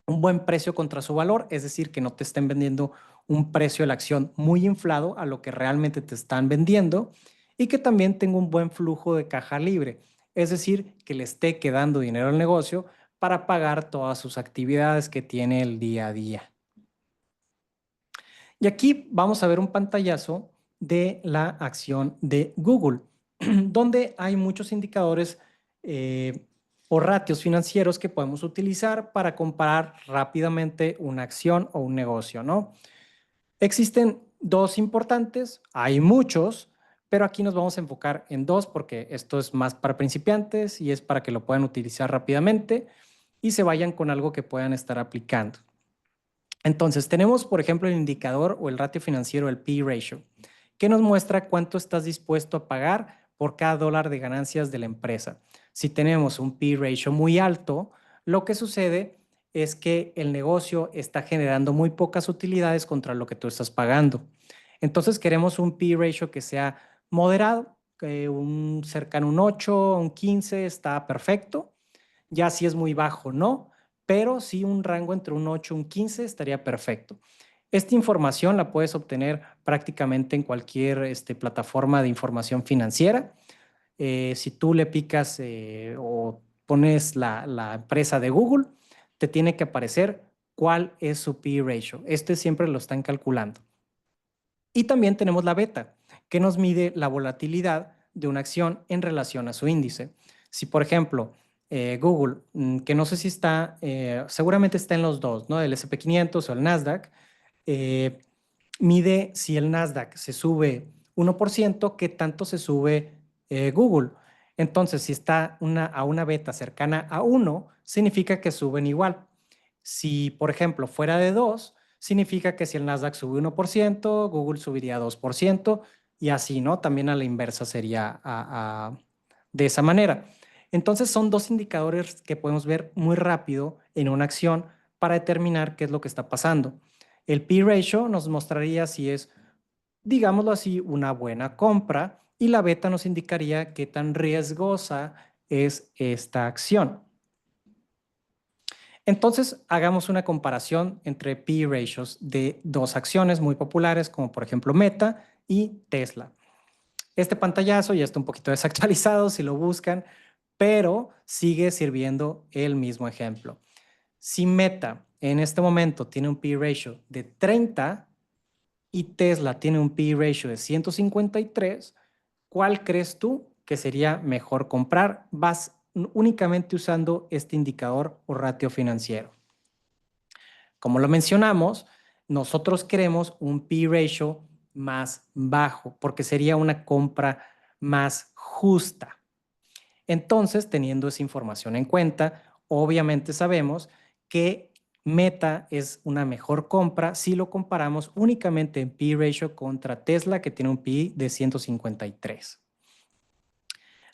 Un buen precio contra su valor, es decir, que no te estén vendiendo un precio de la acción muy inflado a lo que realmente te están vendiendo y que también tenga un buen flujo de caja libre, es decir, que le esté quedando dinero al negocio para pagar todas sus actividades que tiene el día a día. Y aquí vamos a ver un pantallazo de la acción de Google, donde hay muchos indicadores o ratios financieros que podemos utilizar para comparar rápidamente una acción o un negocio, ¿no? Existen dos importantes, hay muchos, pero aquí nos vamos a enfocar en dos porque esto es más para principiantes y es para que lo puedan utilizar rápidamente y se vayan con algo que puedan estar aplicando. Entonces, tenemos, por ejemplo, el indicador o el ratio financiero, el P/E ratio, que nos muestra cuánto estás dispuesto a pagar por cada dólar de ganancias de la empresa. Si tenemos un P/E ratio muy alto, lo que sucede es que el negocio está generando muy pocas utilidades contra lo que tú estás pagando. Entonces, queremos un P/E ratio que sea moderado, un cercano a un 8, un 15 está perfecto. Ya si es muy bajo, no, pero sí un rango entre un 8 y un 15 estaría perfecto. Esta información la puedes obtener prácticamente en cualquier plataforma de información financiera. Si tú le picas o pones la empresa de Google, te tiene que aparecer cuál es su P/E ratio. Siempre lo están calculando. Y también tenemos la beta, que nos mide la volatilidad de una acción en relación a su índice. Si, por ejemplo, Google, que no sé si está, seguramente está en los dos, ¿no? El SP 500 o el Nasdaq, eh, mide si el Nasdaq se sube 1%, qué tanto se sube Google. Entonces, si está a una beta cercana a 1, significa que suben igual. Si, por ejemplo, fuera de 2, significa que si el Nasdaq sube 1%, Google subiría 2% y así, ¿no? También a la inversa sería de esa manera. Entonces son dos indicadores que podemos ver muy rápido en una acción para determinar qué es lo que está pasando. El P/E ratio nos mostraría si es, digámoslo así, una buena compra y la beta nos indicaría qué tan riesgosa es esta acción. Entonces, hagamos una comparación entre P/E ratios de dos acciones muy populares, como por ejemplo Meta y Tesla. Este pantallazo ya está un poquito desactualizado si lo buscan, pero sigue sirviendo el mismo ejemplo. Si Meta en este momento tiene un P/E ratio de 30 y Tesla tiene un P/E ratio de 153, ¿cuál crees tú que sería mejor comprar? Vas únicamente usando este indicador o ratio financiero. Como lo mencionamos, nosotros queremos un P/E ratio más bajo porque sería una compra más justa. Entonces, teniendo esa información en cuenta, obviamente sabemos que Meta es una mejor compra si lo comparamos únicamente en P/E ratio contra Tesla, que tiene un P/E de 153.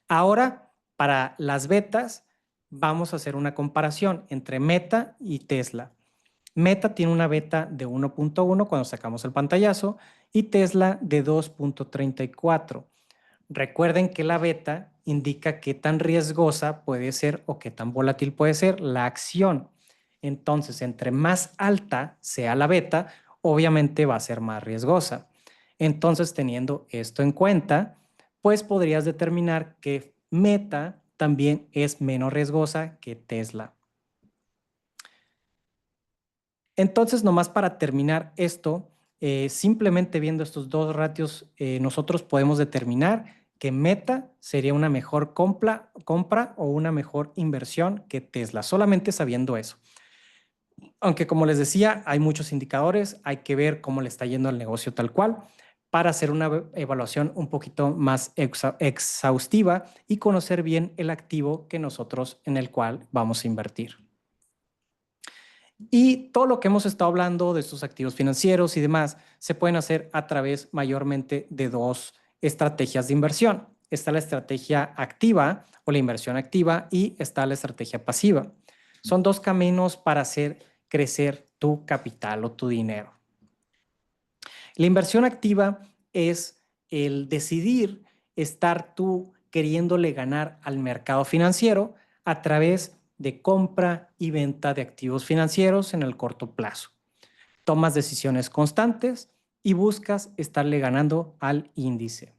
Ahora, para las betas, vamos a hacer una comparación entre Meta y Tesla. Meta tiene una beta de 1.1 cuando sacamos el pantallazo y Tesla de 2.34. Recuerden que la beta indica qué tan riesgosa puede ser o qué tan volátil puede ser la acción. Entonces, entre más alta sea la beta, obviamente va a ser más riesgosa. Entonces, teniendo esto en cuenta, pues podrías determinar que Meta también es menos riesgosa que Tesla. Entonces, nomás para terminar esto, simplemente viendo estos dos ratios, nosotros podemos determinar que Meta sería una mejor compra o una mejor inversión que Tesla, solamente sabiendo eso. Aunque como les decía, hay muchos indicadores, hay que ver cómo le está yendo al negocio tal cual para hacer una evaluación un poquito más exhaustiva y conocer bien el activo que nosotros en el cual vamos a invertir. Y todo lo que hemos estado hablando de estos activos financieros y demás se pueden hacer a través mayormente de dos estrategias de inversión. Está la estrategia activa o la inversión activa y está la estrategia pasiva. Son dos caminos para hacer crecer tu capital o tu dinero. La inversión activa es el decidir estar tú queriéndole ganar al mercado financiero a través de compra y venta de activos financieros en el corto plazo. Tomas decisiones constantes y buscas estarle ganando al índice.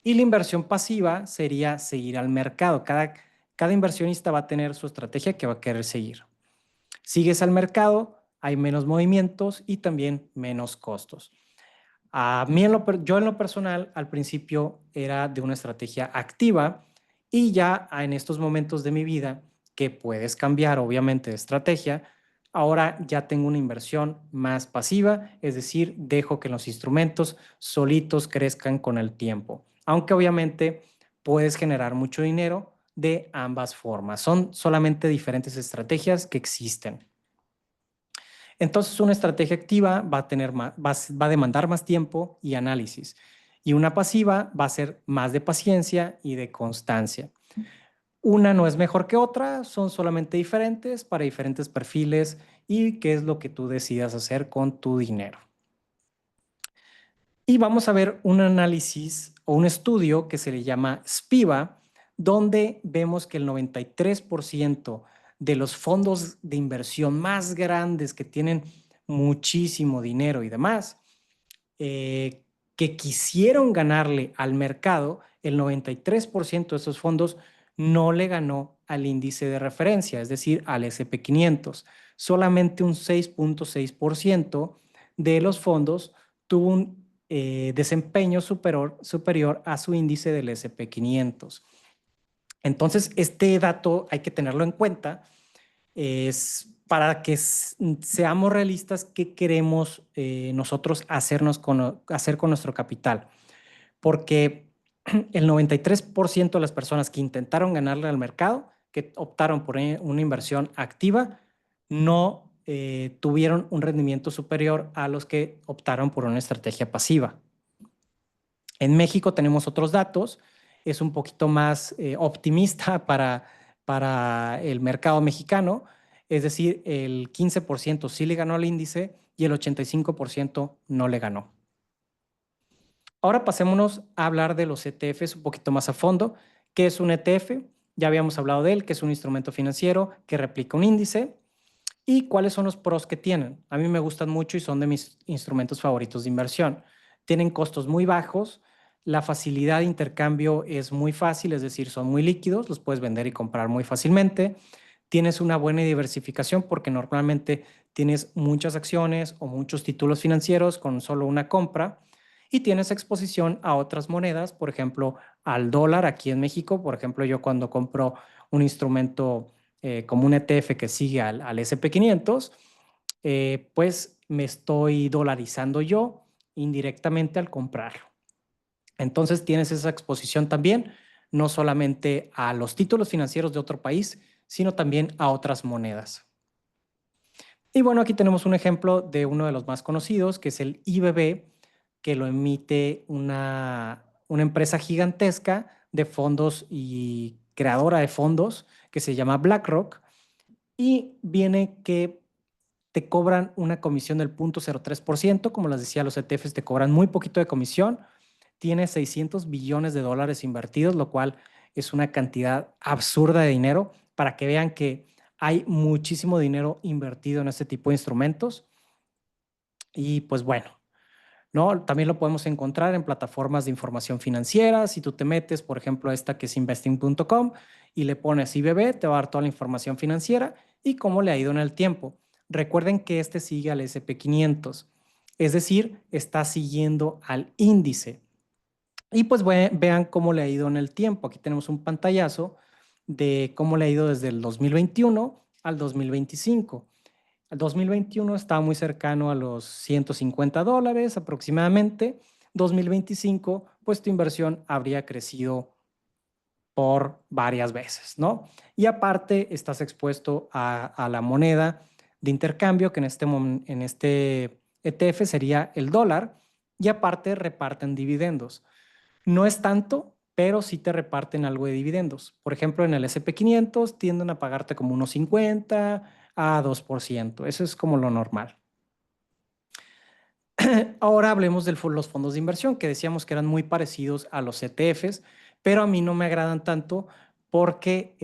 Y la inversión pasiva sería seguir al mercado. Cada inversionista va a tener su estrategia que va a querer seguir. Sigues al mercado, hay menos movimientos y también menos costos. A mí, yo en lo personal, al principio era de una estrategia activa y ya en estos momentos de mi vida, que puedes cambiar obviamente de estrategia, ahora ya tengo una inversión más pasiva, es decir, dejo que los instrumentos solitos crezcan con el tiempo. Aunque obviamente puedes generar mucho dinero de ambas formas. Son solamente diferentes estrategias que existen. Entonces, una estrategia activa va a tener va a demandar más tiempo y análisis. Y una pasiva va a ser más de paciencia y de constancia. Una no es mejor que otra, son solamente diferentes para diferentes perfiles y qué es lo que tú decidas hacer con tu dinero. Y vamos a ver un análisis o un estudio que se le llama SPIVA, donde vemos que el 93% de los fondos de inversión más grandes que tienen muchísimo dinero y demás, que quisieron ganarle al mercado, el 93% de esos fondos no le ganó al índice de referencia, es decir, al SP500. Solamente un 6.6% de los fondos tuvo un desempeño superior a su índice del SP500. Entonces, este dato hay que tenerlo en cuenta. Es para que seamos realistas qué queremos nosotros hacer con nuestro capital. Porque el 93% de las personas que intentaron ganarle al mercado, que optaron por una inversión activa, no tuvieron un rendimiento superior a los que optaron por una estrategia pasiva. En México tenemos otros datos, es un poquito más optimista para el mercado mexicano, es decir, el 15% sí le ganó al índice y el 85% no le ganó. Ahora pasémonos a hablar de los ETFs un poquito más a fondo. ¿Qué es un ETF? Ya habíamos hablado de él, que es un instrumento financiero que replica un índice. ¿Y cuáles son los pros que tienen? A mí me gustan mucho y son de mis instrumentos favoritos de inversión. Tienen costos muy bajos, La facilidad de intercambio es muy fácil, es decir, son muy líquidos, los puedes vender y comprar muy fácilmente. Tienes una buena diversificación porque normalmente tienes muchas acciones o muchos títulos financieros con solo una compra y tienes exposición a otras monedas, por ejemplo, al dólar aquí en México. Por ejemplo, yo cuando compro un instrumento como un ETF que sigue al SP500, pues me estoy dolarizando yo indirectamente al comprarlo. Entonces tienes esa exposición también, no solamente a los títulos financieros de otro país, sino también a otras monedas. Y bueno, aquí tenemos un ejemplo de uno de los más conocidos, que es el IBB, que lo emite una empresa gigantesca de fondos y creadora de fondos que se llama BlackRock. Y viene que te cobran una comisión del 0.03%. Como les decía, los ETFs te cobran muy poquito de comisión. Tiene 600 billones de dólares invertidos, lo cual es una cantidad absurda de dinero para que vean que hay muchísimo dinero invertido en este tipo de instrumentos. Y pues bueno, ¿no? También lo podemos encontrar en plataformas de información financiera. Si tú te metes, por ejemplo, a esta que es investing.com y le pones IBB, te va a dar toda la información financiera y cómo le ha ido en el tiempo. Recuerden que este sigue al SP500, es decir, está siguiendo al índice. Y pues vean cómo le ha ido en el tiempo. Aquí tenemos un pantallazo de cómo le ha ido desde el 2021 al 2025. El 2021 estaba muy cercano a los $150 aproximadamente. 2025, pues tu inversión habría crecido por varias veces, ¿no? Y aparte estás expuesto a la moneda de intercambio, que en este ETF sería el dólar, y aparte reparten dividendos. No es tanto, pero sí te reparten algo de dividendos. Por ejemplo, en el SP500 tienden a pagarte como unos 50 a 2%. Eso es como lo normal. Ahora hablemos de los fondos de inversión, que decíamos que eran muy parecidos a los ETFs, pero a mí no me agradan tanto porque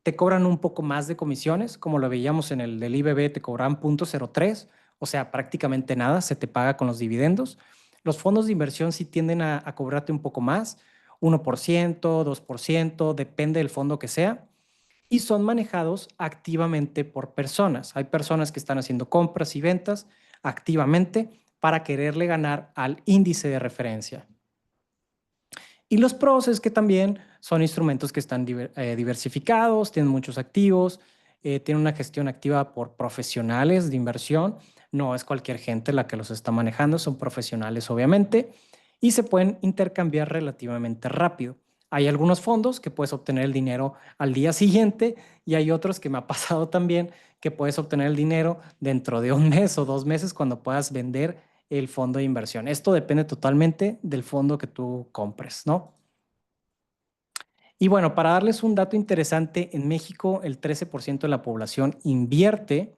te cobran un poco más de comisiones, como lo veíamos en el del IBB, te cobran 0.03, o sea, prácticamente nada, se te paga con los dividendos. Los fondos de inversión sí tienden a cobrarte un poco más, 1%, 2%, depende del fondo que sea, y son manejados activamente por personas. Hay personas que están haciendo compras y ventas activamente para quererle ganar al índice de referencia. Y los pros es que también son instrumentos que están diversificados, tienen muchos activos, tienen una gestión activa por profesionales de inversión. No es cualquier gente la que los está manejando, son profesionales obviamente, y se pueden intercambiar relativamente rápido. Hay algunos fondos que puedes obtener el dinero al día siguiente y hay otros que me ha pasado también que puedes obtener el dinero dentro de un mes o 2 meses cuando puedas vender el fondo de inversión. Esto depende totalmente del fondo que tú compres, ¿no? Y bueno, para darles un dato interesante, en México el 13% de la población invierte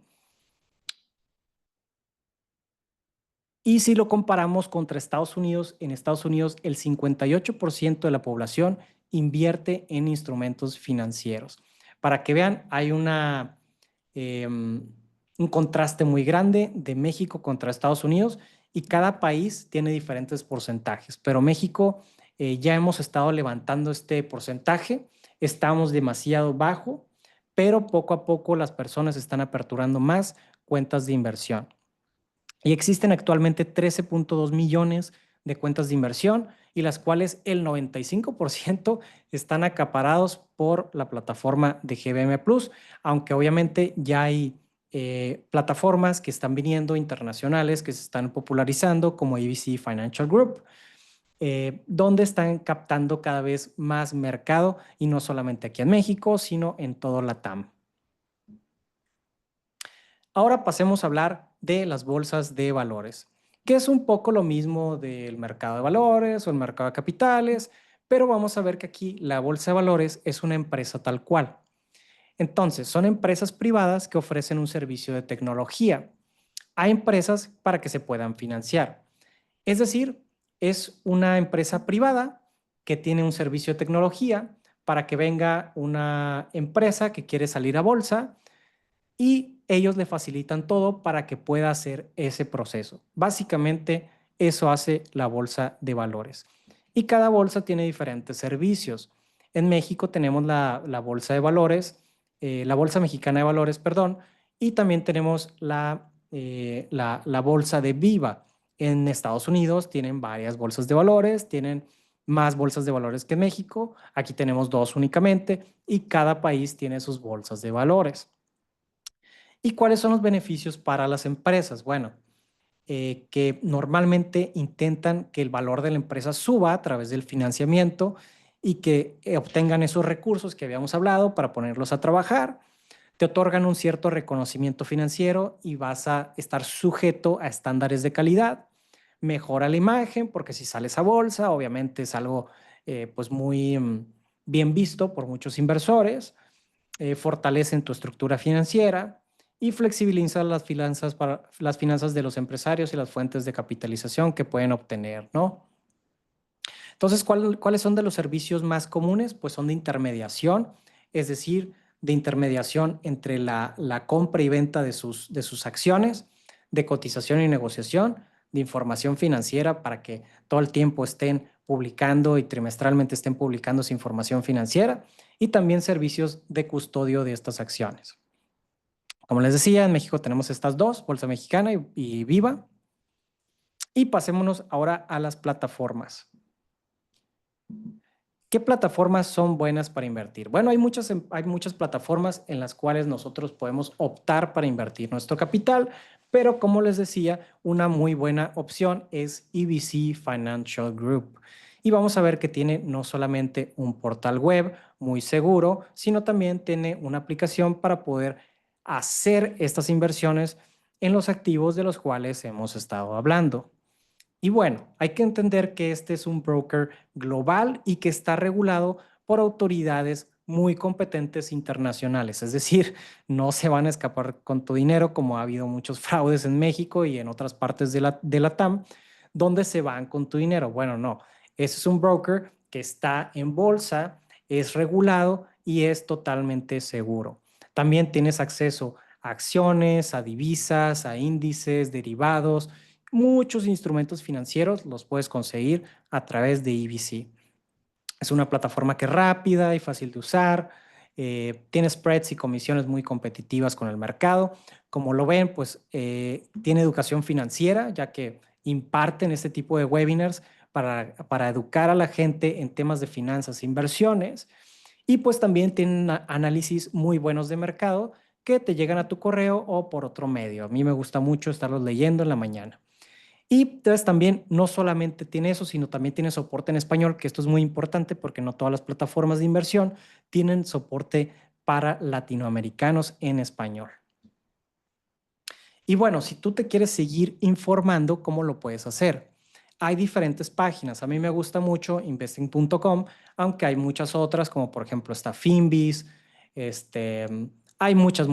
y si lo comparamos contra Estados Unidos, en Estados Unidos el 58% de la población invierte en instrumentos financieros. Para que vean, hay un contraste muy grande de México contra Estados Unidos y cada país tiene diferentes porcentajes, pero México ya hemos estado levantando este porcentaje, estamos demasiado bajo, pero poco a poco las personas están aperturando más cuentas de inversión. Y existen actualmente 13.2 millones de cuentas de inversión y las cuales el 95% están acaparados por la plataforma de GBM Plus, aunque obviamente ya hay plataformas que están viniendo internacionales, que se están popularizando como ABC Financial Group, donde están captando cada vez más mercado y no solamente aquí en México, sino en todo LATAM. Ahora pasemos a hablar de las bolsas de valores, que es un poco lo mismo del mercado de valores o el mercado de capitales, pero vamos a ver que aquí la bolsa de valores es una empresa tal cual. Entonces, son empresas privadas que ofrecen un servicio de tecnología. Hay empresas para que se puedan financiar. Es decir, es una empresa privada que tiene un servicio de tecnología para que venga una empresa que quiere salir a bolsa y ellos le facilitan todo para que pueda hacer ese proceso. Básicamente, eso hace la bolsa de valores. y cada bolsa tiene diferentes servicios. En México tenemos la Bolsa de Valores, la Bolsa Mexicana de Valores, perdón, y también tenemos la Bolsa de Viva. En Estados Unidos tienen varias bolsas de valores, tienen más bolsas de valores que México. Aquí tenemos dos únicamente y cada país tiene sus bolsas de valores. ¿Y cuáles son los beneficios para las empresas? Bueno, que normalmente intentan que el valor de la empresa suba a través del financiamiento y que obtengan esos recursos que habíamos hablado para ponerlos a trabajar. Te otorgan un cierto reconocimiento financiero y vas a estar sujeto a estándares de calidad. Mejora la imagen porque si sales a bolsa, obviamente es algo pues muy bien visto por muchos inversores. Fortalecen tu estructura financiera y flexibilizan las finanzas de los empresarios y las fuentes de capitalización que pueden obtener, ¿no? Entonces, ¿cuáles son de los servicios más comunes? Pues son de intermediación, es decir, de intermediación entre la compra y venta de sus acciones, de cotización y negociación, de información financiera para que todo el tiempo estén publicando y trimestralmente estén publicando su información financiera y también servicios de custodio de estas acciones. Como les decía, en México tenemos estas dos, Bolsa Mexicana y Viva. Y pasémonos ahora a las plataformas. ¿Qué plataformas son buenas para invertir? Bueno, hay muchas plataformas en las cuales nosotros podemos optar para invertir nuestro capital, pero como les decía, una muy buena opción es EBC Financial Group. Y vamos a ver que tiene no solamente un portal web muy seguro, sino también tiene una aplicación para poder hacer estas inversiones en los activos de los cuales hemos estado hablando. Y bueno, hay que entender que este es un broker global y que está regulado por autoridades muy competentes internacionales. Es decir, no se van a escapar con tu dinero como ha habido muchos fraudes en México y en otras partes de la TAM, donde se van con tu dinero. Bueno, no. Ese es un broker que está en bolsa, es regulado y es totalmente seguro. También tienes acceso a acciones, a divisas, a índices, derivados. Muchos instrumentos financieros los puedes conseguir a través de EBC. Es una plataforma que es rápida y fácil de usar. Tiene spreads y comisiones muy competitivas con el mercado. Como lo ven, pues tiene educación financiera, ya que imparten este tipo de webinars para educar a la gente en temas de finanzas e inversiones. Y pues también tienen análisis muy buenos de mercado que te llegan a tu correo o por otro medio. A mí me gusta mucho estarlos leyendo en la mañana. Y entonces también no solamente tiene eso, sino también tiene soporte en español, que esto es muy importante porque no todas las plataformas de inversión tienen soporte para latinoamericanos en español. Y bueno, si tú te quieres seguir informando, ¿cómo lo puedes hacer? Hay diferentes páginas. A mí me gusta mucho investing.com, aunque hay muchas otras, como por ejemplo está Finviz, hay muchas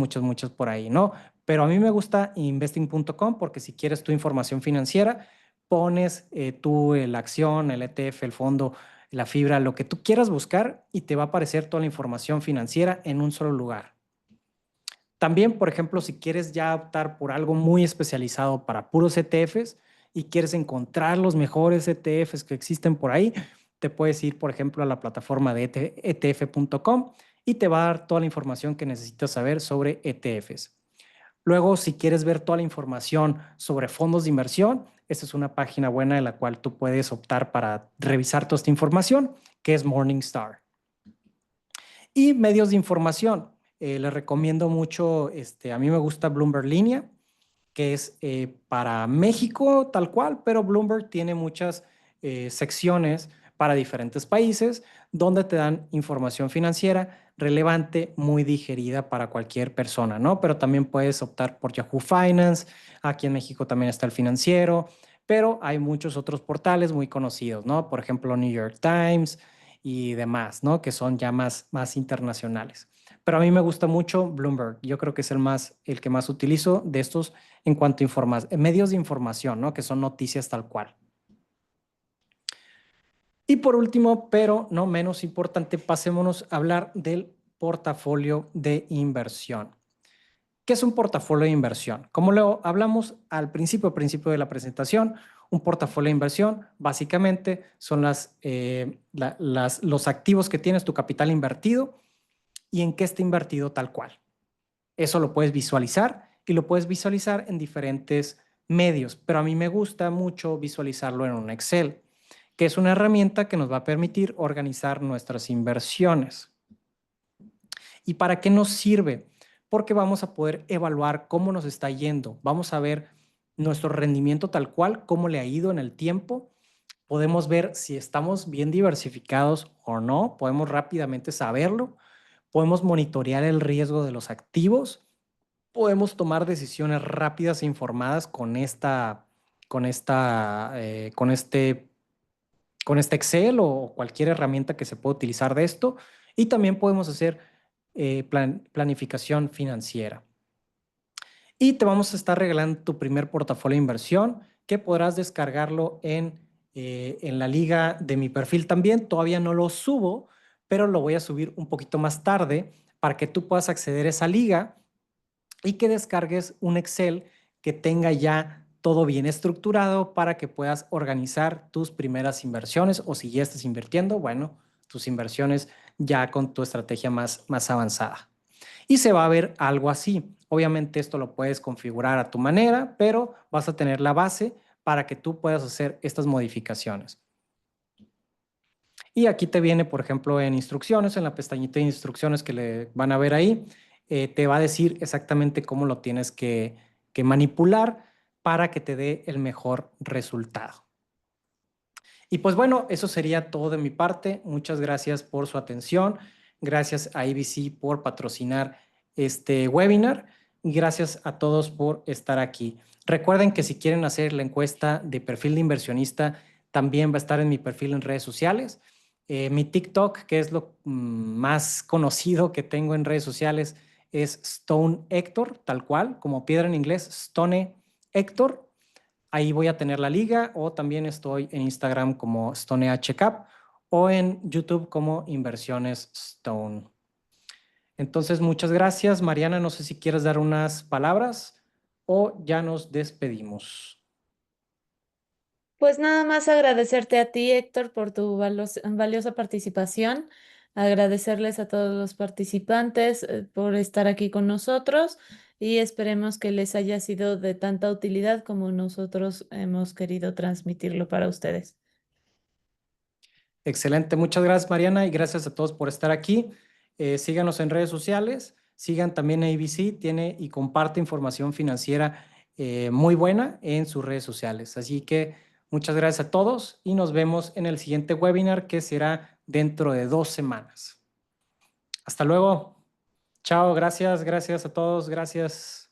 por ahí, ¿no? Pero a mí me gusta investing.com porque si quieres tu información financiera, pones tú la acción, el ETF, el fondo, la fibra, lo que tú quieras buscar y te va a aparecer toda la información financiera en un solo lugar. También, por ejemplo, si quieres ya optar por algo muy especializado para puros ETFs y quieres encontrar los mejores ETFs que existen por ahí, te puedes ir, por ejemplo, a la plataforma de ETF.com y te va a dar toda la información que necesitas saber sobre ETFs. Luego, si quieres ver toda la información sobre fondos de inversión, esta es una página buena en la cual tú puedes optar para revisar toda esta información, que es Morningstar. Y medios de información. Les recomiendo mucho, a mí me gusta Bloomberg Línea, que es para México tal cual, pero Bloomberg tiene muchas secciones para diferentes países donde te dan información financiera relevante, muy digerida para cualquier persona, ¿no? Pero también puedes optar por Yahoo Finance, aquí en México también está el Financiero, pero hay muchos otros portales muy conocidos, ¿no? Por ejemplo, New York Times y demás, ¿no? Que son ya más internacionales. Pero a mí me gusta mucho Bloomberg. Yo creo que es el que más utilizo de estos en cuanto a medios de información, ¿no? Que son noticias tal cual. Y por último, pero no menos importante, pasémonos a hablar del portafolio de inversión. ¿Qué es un portafolio de inversión? Como lo hablamos al principio de la presentación, Un portafolio de inversión básicamente son los activos que tienes, tu capital invertido y en qué está invertido tal cual. Eso lo puedes visualizar y lo puedes visualizar en diferentes medios, pero a mí me gusta mucho visualizarlo en un Excel, que es una herramienta que nos va a permitir organizar nuestras inversiones. ¿Y para qué nos sirve? Porque vamos a poder evaluar cómo nos está yendo. Vamos a ver nuestro rendimiento tal cual, cómo le ha ido en el tiempo. Podemos ver si estamos bien diversificados o no. Podemos rápidamente saberlo. Podemos monitorear el riesgo de los activos. Podemos tomar decisiones rápidas e informadas con este Excel o cualquier herramienta que se pueda utilizar de esto. Y también podemos hacer planificación financiera. Y te vamos a estar regalando tu primer portafolio de inversión que podrás descargarlo en la liga de mi perfil también. Todavía no lo subo, pero lo voy a subir un poquito más tarde para que tú puedas acceder a esa liga y que descargues un Excel que tenga ya todo bien estructurado para que puedas organizar tus primeras inversiones o si ya estás invirtiendo, bueno, tus inversiones ya con tu estrategia más avanzada. Y se va a ver algo así. Obviamente esto lo puedes configurar a tu manera, pero vas a tener la base para que tú puedas hacer estas modificaciones. Y aquí te viene, por ejemplo, en instrucciones, en la pestañita de instrucciones que le van a ver ahí, te va a decir exactamente cómo lo tienes que manipular para que te dé el mejor resultado. Y pues bueno, eso sería todo de mi parte. Muchas gracias por su atención. Gracias a ABC por patrocinar este webinar y gracias a todos por estar aquí. Recuerden que si quieren hacer la encuesta de perfil de inversionista, también va a estar en mi perfil en redes sociales. Mi TikTok, que es lo más conocido que tengo en redes sociales, es Stone Héctor, tal cual, como piedra en inglés, Stone Héctor. Ahí voy a tener la liga o también estoy en Instagram como StoneHCap o en YouTube como Inversiones Stone. Entonces, muchas gracias. Mariana, no sé si quieres dar unas palabras o ya nos despedimos. Pues nada más agradecerte a ti, Héctor, por tu valiosa participación, agradecerles a todos los participantes por estar aquí con nosotros y esperemos que les haya sido de tanta utilidad como nosotros hemos querido transmitirlo para ustedes. Excelente, muchas gracias Mariana y gracias a todos por estar aquí. Síganos en redes sociales, sigan también a ABC, tiene y comparte información financiera muy buena en sus redes sociales. Así que muchas gracias a todos y nos vemos en el siguiente webinar que será dentro de 2 semanas. Hasta luego. Chao, gracias a todos, gracias.